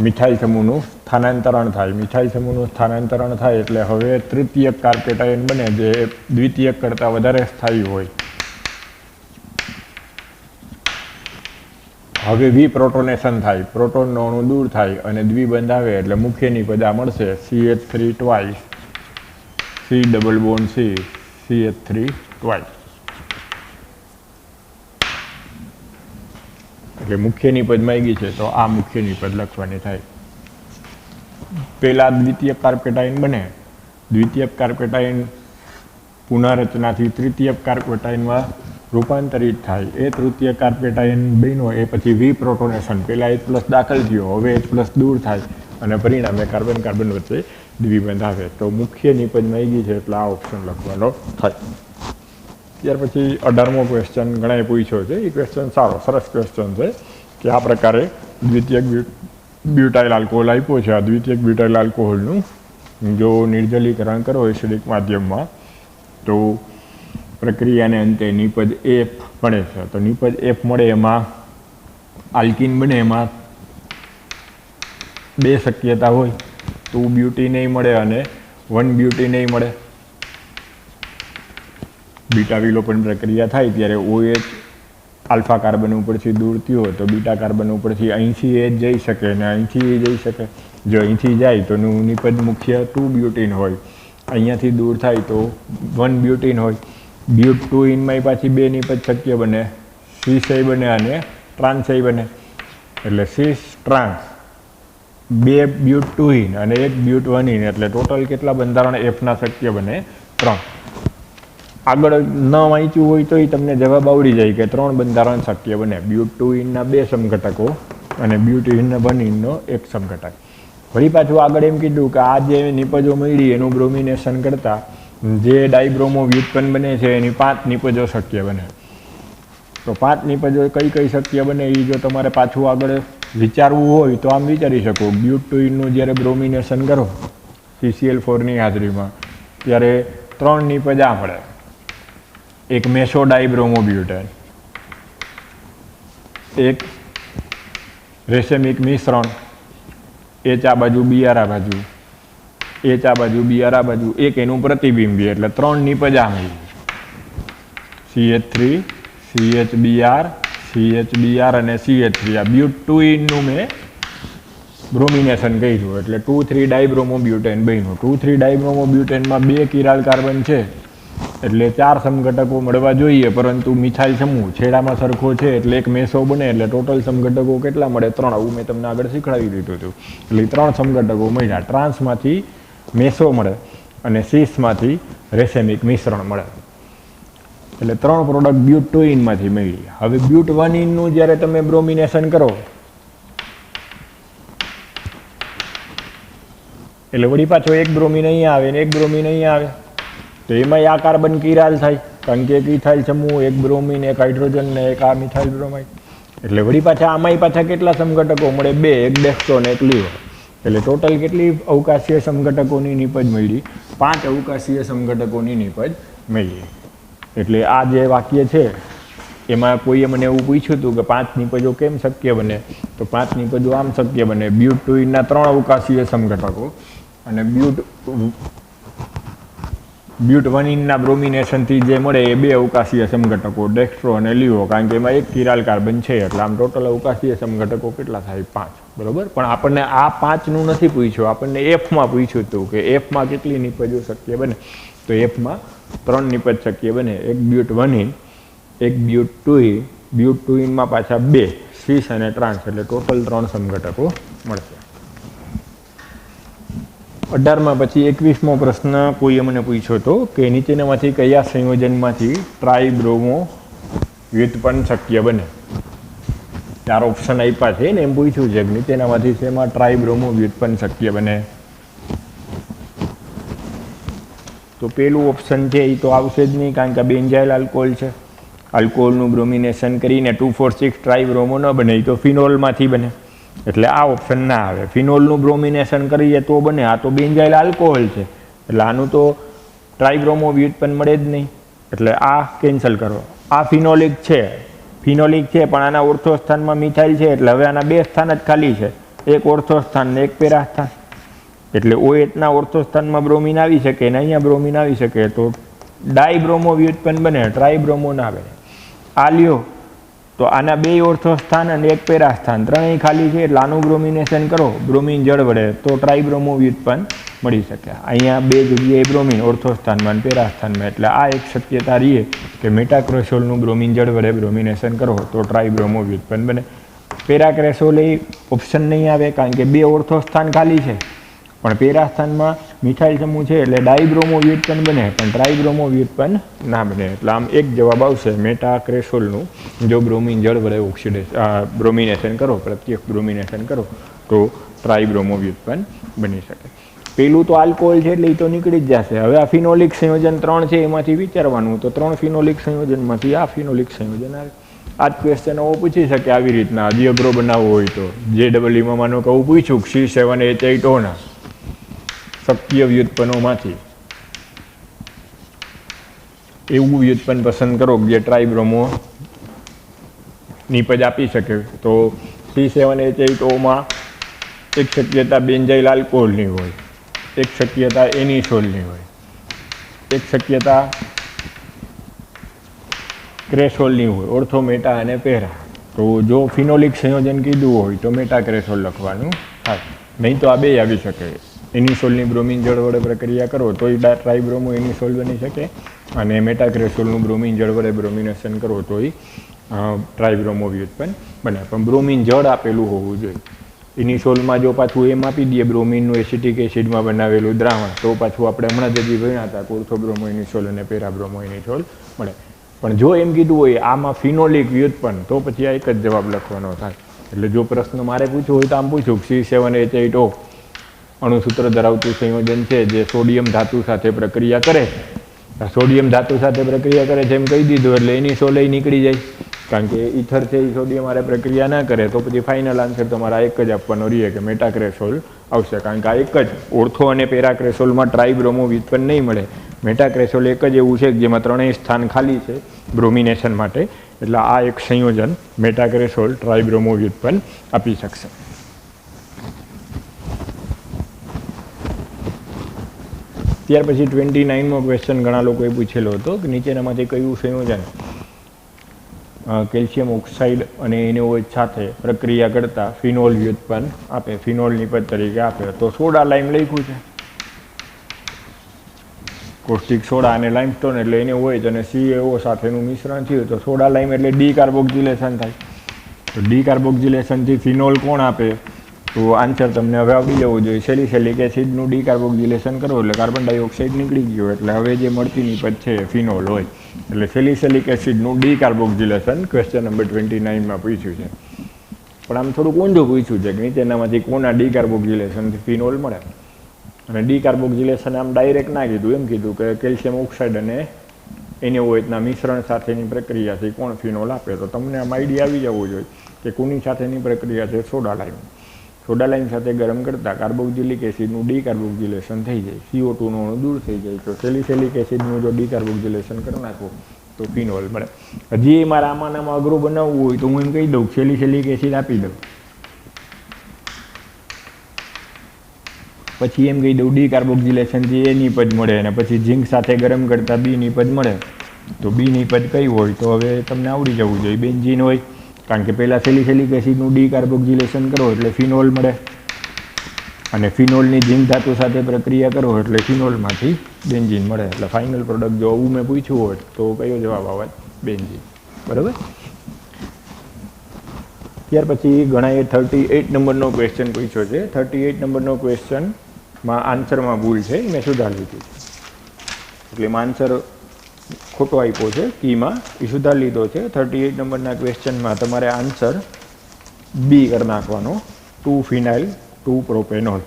મિથાઇલ સમૂહનું સ્થાનાંતરણ થાય. મિથાઇલ સમૂહનું સ્થાનાંતરણ થાય એટલે હવે તૃતીયક કાર્બકેટાયન બને જે દ્વિતીયક કરતાં વધારે સ્થાયી હોય. હવે વિપ્રોટોનેશન થાય, પ્રોટોનનો અણુ દૂર થાય અને દ્વિબંધ આવે એટલે મુખ્ય નિપજ આ મળશે CH3 twice, C double bond C, CH3 twice. એટલે મુખ્ય નિપજ માંગી છે તો આ મુખ્ય નિપજ લખવાની થાય. પહેલા દ્વિતીય કાર્બકેટાયન બને, દ્વિતીય કાર્બકેટાયન પુનઃરચનાથી તૃતીય કાર્બકેટાયનમાં રૂપાંતરિત થાય. એ તૃતીય કાર્બકેટાયન બન્યો એ પછી વિપ્રોટોનેશન, પહેલાં H+ દાખલ થયો હવે H+ દૂર થાય અને પરિણામે કાર્બન કાર્બન વચ્ચે દ્વિબંધ આવે. તો મુખ્ય નિપજ માંગી છે એટલે આ ઓપ્શન લખવાનો થાય. ત્યાર પછી 18મો ક્વેશ્ચન ઘણાએ પૂછ્યો છે. એ ક્વેશ્ચન સારો, સરસ ક્વેશ્ચન છે કે આ પ્રકારે દ્વિતીયક બ્યુટાઇલ આલ્કોહોલ આપ્યો છે. આ દ્વિતીયક બ્યુટાઇલ આલ્કોહોલનું જો નિર્જલીકરણ કરો એસિડિક માધ્યમમાં તો પ્રક્રિયાને અંતે નિપજ એફ મળે છે. તો નિપજ એફ મળે એમાં આલ્કિન બને, એમાં 2 શક્યતા હોય. 2 બ્યુટી નહીં મળે અને 1 બ્યુટી નહીં મળે. બીટા વિલોપન પ્રક્રિયા થાય ત્યારે OH આલ્ફા કાર્બન ઉપરથી દૂર થયો હોય તો બીટા કાર્બન ઉપરથી અહીંથી એ જઈ શકે ને અહીંથી એ જઈ શકે. જો અહીંથી જાય તો નિપજ મુખ્ય 2 બ્યુટીન હોય, અહીંયાથી દૂર થાય તો 1 બ્યુટીન હોય. બ્યુટ 2 ઇનમાં પાછી 2 નિપજ શક્ય બને, સીસય બને અને ટ્રાન્સય બને. એટલે સીસ ટ્રાન્સ 2 બ્યુટ 2 ઇન અને 1 બ્યુટ 1 ઇન એટલે ટોટલ કેટલા બંધારણ એફના શક્ય બને? 3. આગળ ન વાંચ્યું હોય તો એ તમને જવાબ આવડી જાય કે 3 બંધારણ શક્ય બને. બ્યુટ 2 ઇનના 2 સમઘટકો અને બ્યુટ 1 ઇનનો 1 સમઘટક. ફરી પાછું આગળ એમ કીધું કે આ જે નિપજો મળી એનું બ્રોમિનેશન કરતાં જે ડાયબ્રોમો વ્યુત્પન્ન બને છે એની 5 નિપજો શક્ય બને. તો 5 નિપજો કઈ શક્ય બને એ જો તમારે પાછું આગળ વિચારવું હોય તો આમ વિચારી શકો. બ્યુટ 2 ઇનનું જ્યારે બ્રોમિનેશન કરો CCl4ની હાજરીમાં ત્યારે 3 નિપજ આ મળે. એક મેસો ડાયબ્રોમો બ્યુટેન, એક રેસેમિક મિશ્રણ, H આ બાજુ Br આ બાજુ, H આ બાજુ Br આ બાજુ, એક એનું પ્રતિબિંબી એટલે 3 નિપજ આ મળી. CH3 CHBr CHBr અને CH3 આ બ્યુટ 2 ઇનનું મેં બ્રોમિનેશન કર્યું એટલે 2,3 ડાયબ્રોમો બ્યુટેન બન્યું. 2,3 ડાયબ્રોમો બ્યુટેનમાં 2 કિરાલ કાર્બન છે એટલે 4 સમઘટકો મળવા જોઈએ, પરંતુ મિથાઇલ સમૂહ છેડામાં સરખો છે એટલે એક મેસો બને એટલે ટોટલ સમઘટકો કેટલા મળે? 3. આવું મેં તમને આગળ શીખવાડી દીધું હતું. એટલે 3 સમઘટકો મળ્યા. ટ્રાન્સમાંથી મેસો મળે અને સીસમાંથી રેસેમિક મિશ્રણ મળે. એટલે 3 પ્રોડક્ટ બ્યુટ 2 ઇનમાંથી મળી. હવે બ્યુટ 1 ઇનનું જ્યારે તમે બ્રોમિનેશન કરો એટલે વળી પાછો એક બ્રોમિન અહીંયા આવે ને એક બ્રોમિન અહીંયા આવે તો એમાં આ કાર્બન કિરાલ થાય, કારણ કે એક ઇથાઇલ સમૂહ, એક બ્રોમિન, એક હાઇડ્રોજન ને એક આ મિથાઇલ બ્રોમાઇડ. એટલે વળી પાછા આમાંય પાછા કેટલા સમઘટકો મળે? 2, એક ડેક્સ્ટ્રો ને એક લીવર. એટલે ટોટલ કેટલી અવકાશીય સમઘટકોની નિપજ મળી? 5 અવકાશીય સમઘટકોની નિપજ મળી. એટલે આ જે વાક્ય છે એમાં કોઈએ મને એવું પૂછ્યું હતું કે 5 નિપજો કેમ શક્ય બને? તો 5 નિપજો આમ શક્ય બને. બ્યુટ 2 ઇનના 3 અવકાશીય સમઘટકો અને બ્યુટ 1 ઇનના બ્રોમિનેશનથી જે મળે એ 2 અવકાશીય સમઘટકો ડેક્સ્ટ્રો અને લીવો, કારણ કે એમાં એક કિરાલ કાર્બન છે એટલે આમ ટોટલ અવકાશીય સમઘટકો કેટલા થાય? 5. બરાબર. પણ આપણને આ 5નું નથી પૂછ્યું, આપણને એફમાં પૂછ્યું હતું કે એફમાં કેટલી નિપજો શક્ય બને? તો એફમાં 3 નિપજ શક્ય બને. એક બ્યુટ 1 ઇન, એક બ્યુટ 2 ઇન, બ્યુટ 2 ઇનમાં પાછા 2 સીસ અને ટ્રાન્સ એટલે ટોટલ 3 સમઘટકો મળશે. 18માં પછી 21મો પ્રશ્ન કોઈએ મને પૂછ્યો હતો કે નીચેનામાંથી કયા સંયોજનમાંથી ટ્રાઇબ્રોમો વ્યુત્પન્ન શક્ય બને? 4 ઓપ્શન આપ્યા છે ને એમ પૂછ્યું છે કે નીચેનામાંથી શેમાં ટ્રાઇબ્રોમો વ્યુત્પન્ન શક્ય બને? તો પેલું ઓપ્શન છે એ તો આવશે જ નહીં, કારણ કે બેન્ઝાઇલ આલ્કોહોલ છે. આલ્કોહોલનું બ્રોમિનેશન કરીને 2,4,6 ટ્રાઇબ્રોમો ન બને, એ તો ફિનોલમાંથી બને એટલે આ ઓપ્શન ના આવે. ફિનોલનું બ્રોમિનેશન કરીએ તો બને, આ તો બેન્ઝાઇલ આલ્કોહોલ છે એટલે આનું તો ટ્રાઇબ્રોમો વ્યુત્પન્ન મળે જ નહીં એટલે આ કેન્સલ કરો. આ ફિનોલિક છે પણ આના ઓર્થો સ્થાનમાં મિથાઇલ છે એટલે હવે આના 2 સ્થાન જ ખાલી છે, એક ઓર્થો સ્થાન ને એક પેરા સ્થાન. એટલે OHના ઓર્થો સ્થાનમાં બ્રોમિન આવી શકે ને અહીંયા બ્રોમિન આવી શકે તો ડાયબ્રોમો વ્યુત્પન્ન બને, ટ્રાઇબ્રોમો ના બને. આ લ્યો તો આના 2 ઓર્થો સ્થાન અને એક પેરા સ્થાન ત્રણેય ખાલી છે એટલે આનું બ્રોમિનેશન કરો બ્રોમિન જળ વડે તો ટ્રાઇબ્રોમો વ્યુત્પન્ન મળી શકે. અહીંયા 2 જગ્યાએ બ્રોમિન ઓર્થો સ્થાનમાં અને પેરા સ્થાનમાં એટલે આ એક શક્યતા રહીએ કે મેટાક્રેસોલનું બ્રોમિન જળ વડે બ્રોમિનેશન કરો તો ટ્રાઇબ્રોમો વ્યુત્પન્ન બને. પેરાક્રેસોલ એ ઓપ્શન નહીં આવે કારણ કે 2 ઓર્થો સ્થાન ખાલી છે, પણ પેરા સ્થાનમાં મિથાઇલ સમૂહ છે એટલે ડાયબ્રોમો વ્યુત્પન્ન બને પણ ટ્રાઇબ્રોમો વ્યુત્પન્ન ના બને. એટલે આમ એક જવાબ આવશે મેટાક્રેસોલનું જો બ્રોમિન જળ વડે બ્રોમિનેશન કરો, પ્રત્યક્ષ બ્રોમિનેશન કરો તો ટ્રાઇબ્રોમો વ્યુત્પન્ન બની શકે. પેલું તો આલ્કોહોલ છે એટલે એ તો નીકળી જ જશે. હવે આ ફિનોલિક સંયોજન 3 છે એમાંથી વિચારવાનું, તો 3 ફિનોલિક સંયોજનમાંથી આ ફિનોલિક સંયોજન આવે. આ જ ક્વેશ્ચન આવો પૂછી શકે આવી રીતના અધિઅગ્રો બનાવવો હોય તો. JEEમાં માનો કે આવું પૂછ્યું C7H8O ના શક્ય વ્યુત્પન્નોમાંથી એવું વ્યુત્પન્ન પસંદ કરો જે ટ્રાઇબ્રોમો નિપજ આપી શકે. તો C7H8Oમાં એક શક્યતા બેન્ઝાઇલ આલ્કોહોલની હોય, એક શક્યતા એનિસોલની હોય, એક શક્યતા ક્રેસોલની હોય, ઓર્થો, મેટા અને પેરા. તો જો ફિનોલિક સંયોજન કીધું હોય તો મેટા ક્રેસોલ લખવાનું થાય, નહીં તો આ બે આવી શકે. એનિસોલની બ્રોમિન જળ વડે પ્રક્રિયા કરો તો એ ટ્રાઇબ્રોમો એનિસોલ બની શકે, અને મેટા ક્રેસોલનું બ્રોમિન જળ વડે બ્રોમિનેશન કરો તો એ ટ્રાઇબ્રોમો વ્યુત્પન્ન બને. પણ બ્રોમિન જળ આપેલું હોવું જોઈએ. ઇનિસોલમાં જો પાછું એમ આપી દઈએ બ્રોમિનનું એસિટિક એસિડમાં બનાવેલું દ્રાવણ, તો પાછું આપણે હમણાં જ હજી ભણ્યા હતા ઓર્થોબ્રોમો ઇનિસોલ અને પેરાબ્રોમો ઇનિસોલ મળે. પણ જો એમ કીધું હોય આમાં ફિનોલિક વ્યુત્પન્ન, તો પછી આ એક જ જવાબ લખવાનો થાય. એટલે જો પ્રશ્ન મારે પૂછવો હોય તો આમ પૂછું C7H8O અણુસૂત્ર ધરાવતું સંયોજન છે જે સોડિયમ ધાતુ સાથે પ્રક્રિયા કરે છે. સોડિયમ ધાતુ સાથે પ્રક્રિયા કરે છે એમ કહી દીધું એટલે એનિસોલ નીકળી જાય, કારણ કે ઇથર છે એ સોડિયમ મારે પ્રક્રિયા ના કરે, તો પછી ફાઇનલ આન્સર તમારા એક જ આપવાનો રહીએ કે મેટાક્રેસોલ આવશે. કારણ કે આ એક જ ઓર્થો અને પેરાક્રેસોલમાં ટ્રાઇબ્રોમો વ્યુત્પન્ન નહીં મળે. મેટાક્રેસોલ એક જ એવું છે કે જેમાં ત્રણેય સ્થાન ખાલી છે બ્રોમિનેશન માટે, એટલે આ એક સંયોજન મેટાક્રેસોલ ટ્રાઇબ્રોમો વ્યુત્પન્ન આપી શકશે. ત્યાર પછી 29મો ક્વેશ્ચન ઘણા લોકોએ પૂછેલો હતો કે નીચેનામાંથી કયું સંયોજન કેલ્શિયમ ઓક્સાઇડ અને NaOH સાથે પ્રક્રિયા કરતા ફિનોલ વ્યુત્પન્ન આપે, ફિનોલ નિપજ તરીકે આપે. તો સોડા લાઇમ લખ્યું છે, કોસ્ટિક સોડા અને લાઇમસ્ટોન એટલે NaOH અને CaO સાથેનું મિશ્રણ થયું તો સોડા લાઇમ એટલે ડીકાર્બોક્સિલેશન થાય. તો ડીકાર્બોક્સિલેશનથી ફિનોલ કોણ આપે? તો આન્સર તમને હવે આવડી જવું જોઈએ. સેલિસિલિક એસિડનું ડીકાર્બોક્સિલેશન કરો એટલે કાર્બન ડાયોક્સાઇડ નીકળી ગયો, એટલે હવે જે મળતી નિપજ છે ફિનોલ હોય. એટલે સેલિસિલિક એસિડનું ડીકાર્બોક્સિલેશન ક્વેશ્ચન નંબર 29માં પૂછ્યું છે. પણ આમ થોડુંક ઊંધું પૂછ્યું છે કે નીચેનામાંથી કોના ડીકાર્બોક્સિલેશનથી ફિનોલ મળે. અને ડીકાર્બોક્સિલેશન આમ ડાયરેક્ટ ના કીધું, એમ કીધું કે કેલ્શિયમ ઓક્સાઇડ અને NaOHના મિશ્રણ સાથેની પ્રક્રિયાથી કોણ ફિનોલ આપે. તો તમને આમ આઈડિયા આવી જવું જોઈએ કે કોની સાથેની પ્રક્રિયા છે? સોડા લાઇમ. સોડા લાઇમ સાથે ગરમ કરતાં કાર્બોક્સિલિક એસિડનું ડીકાર્બોક્સિલેશન થઈ જાય, CO2નો અણુ દૂર થઈ જાય. તો સેલિસિલિક એસિડનું જો ડીકાર્બોક્સિલેશન કરી નાખો તો ફિનોલ મળે. હજી મારા આમાં અઘરું બનાવવું હોય તો હું એમ કહી દઉં સેલિસિલિક એસિડ આપી દઉં, પછી એમ કહી દઉં ડીકાર્બોક્સિલેશનથી A નિપજ મળે, અને પછી ઝીંક સાથે ગરમ કરતાં B નિપજ મળે. તો B નિપજ કઈ હોય? તો હવે તમને આવડી જવું જોઈએ, બેન્ઝીન હોય. કારણ કે પહેલાં સેલિસિલિક એસિડનું ડીકાર્બોક્સિલેશન કરો એટલે ફિનોલ મળે, અને ફિનોલની ઝીંક ધાતુ સાથે પ્રક્રિયા કરો એટલે ફિનોલમાંથી બેન્ઝીન મળે. એટલે ફાઇનલ પ્રોડક્ટ જો આવું મેં પૂછ્યું હોત તો કયો જવાબ આવે? બેન્ઝીન. બરાબર. ત્યાર પછી ઘણાએ 38 નંબરનો ક્વેશ્ચન પૂછ્યો છે. 38 નંબરનો ક્વેશ્ચનમાં આન્સરમાં ભૂલ છે, મેં સુધારી લીધી છે. એટલે એમાં આન્સર ખોટો આપ્યો છે, કીમાં એ સુધારી લીધો છે. 38 નંબરના ક્વેશ્ચનમાં તમારે આન્સર બી કરી નાખવાનો, 2 ફિનાઇલ 2 પ્રોપેનોલ.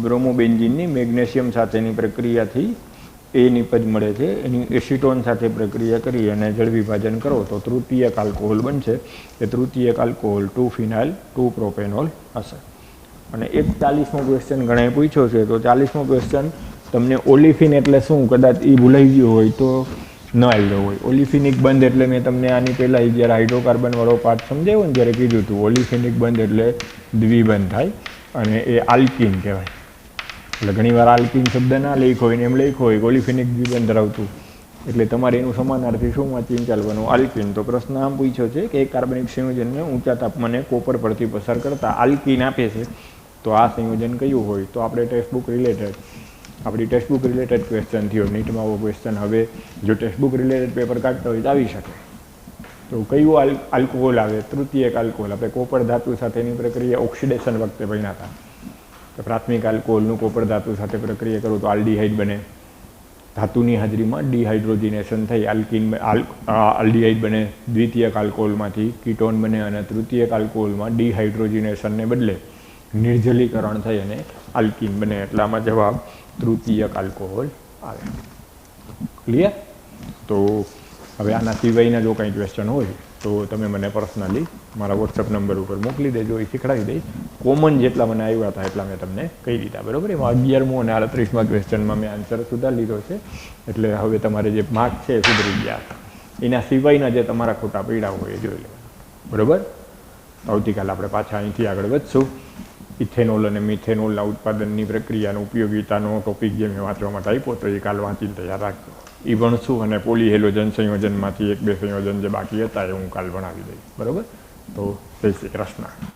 બ્રોમોબેન્ઝીનની મેગ્નેશિયમ સાથેની પ્રક્રિયાથી A નિપજ મળે છે, એની એસિટોન સાથે પ્રક્રિયા કરી અને જળ વિભાજન કરો તો તૃતીયક આલ્કોહોલ બનશે. એ તૃતીયક આલ્કોહોલ 2 ફિનાઇલ 2 પ્રોપેનોલ હશે. અને એક 40મો ક્વેશ્ચન ઘણાએ પૂછ્યો છે, તો 40મો ક્વેશ્ચન તમને ઓલિફિન એટલે શું કદાચ એ ભૂલાઈ ગયું હોય તો ન આવ્યો હોય. ઓલિફિનિક બંધ એટલે મેં તમને આની પહેલાં જ્યારે હાઇડ્રોકાર્બનવાળો પાર્ટ સમજાવ્યો ને ત્યારે કીધું હતું, ઓલિફિનિક બંધ એટલે દ્વિબંધ થાય અને એ આલ્કિન કહેવાય. એટલે ઘણીવાર આલ્કિન શબ્દ ના લખ્યો હોય ને એમ લખ્યો હોય ઓલિફિનિક દ્વિબંધ ધરાવતું, એટલે તમારે એનું સમાનાર્થી શું વાંચીને ચાલવાનું? આલ્કિન. તો પ્રશ્ન આમ પૂછ્યો છે કે એક કાર્બનિક સંયોજનને ઊંચા તાપમાને કોપર પરથી પસાર કરતા આલ્કિન આપે છે, તો આ સંયોજન કયું હોય? તો આપણે ટેક્સ્ટબુક રિલેટેડ આપણી ટેક્સ્ટબુક રિલેટેડ ક્વેશ્ચન થયો. નીટમાં આવો ક્વેશ્ચન હવે જો ટેક્સ્ટબુક રિલેટેડ પેપર કાઢતા હોય તો આવી શકે. તો કયું આલ્કોહોલ આવે? તૃતીયક આલ્કોહોલ. આપણે કોપર ધાતુ સાથેની પ્રક્રિયા ઓક્સિડેશન વખતે ભણ્યા હતા. તો પ્રાથમિક આલ્કોહોલનું કોપર ધાતુ સાથે પ્રક્રિયા કરું તો આલ્ડીહાઇડ બને. ધાતુની હાજરીમાં ડિહાઇડ્રોજિનેશન થઈ આલ્ડીહાઇડ બને. દ્વિતીયક આલ્કોહોલમાંથી કીટોન બને અને તૃતીયક આલ્કોહોલમાં ડિહાઇડ્રોજિનેશનને બદલે નિર્જલીકરણ થઈ અને આલ્કીન બને, એટલે આમાં જવાબ તૃતીયક આલ્કોહોલ આવે. ક્લિયર? તો હવે આના સિવાયના જો કંઈ ક્વેશ્ચન હોય તો તમે મને પર્સનલી મારા વોટ્સઅપ નંબર ઉપર મોકલી દેજો, એ શીખડાવી દઈશ. કોમન જેટલા મને આવ્યા હતા એટલા મેં તમને કહી દીધા, બરાબર. એમાં 11મું અને 38મા ક્વેશ્ચનમાં મેં આન્સર સુધારી લીધો છે, એટલે હવે તમારે જે માર્ક છે એ સુધરી ગયા. એના સિવાયના જે તમારા ખોટા પડ્યા હોય એ જોઈ લેવાના, બરાબર. આવતીકાલે આપણે પાછા અહીંથી આગળ વધશું. ઇથેનોલ અને મિથેનોલના ઉત્પાદનની પ્રક્રિયાનો ઉપયોગિતાનો ટોપિક જે મેં વાંચવા માટે આપ્યો તો એ કાલ વાંચીને તૈયાર રાખજો. એ ભણશું અને પોલીહેલોજન સંયોજનમાંથી 1-2 સંયોજન જે બાકી હતા એ હું કાલ ભણાવી દઈશ, બરાબર. તો જય શ્રી કૃષ્ણ.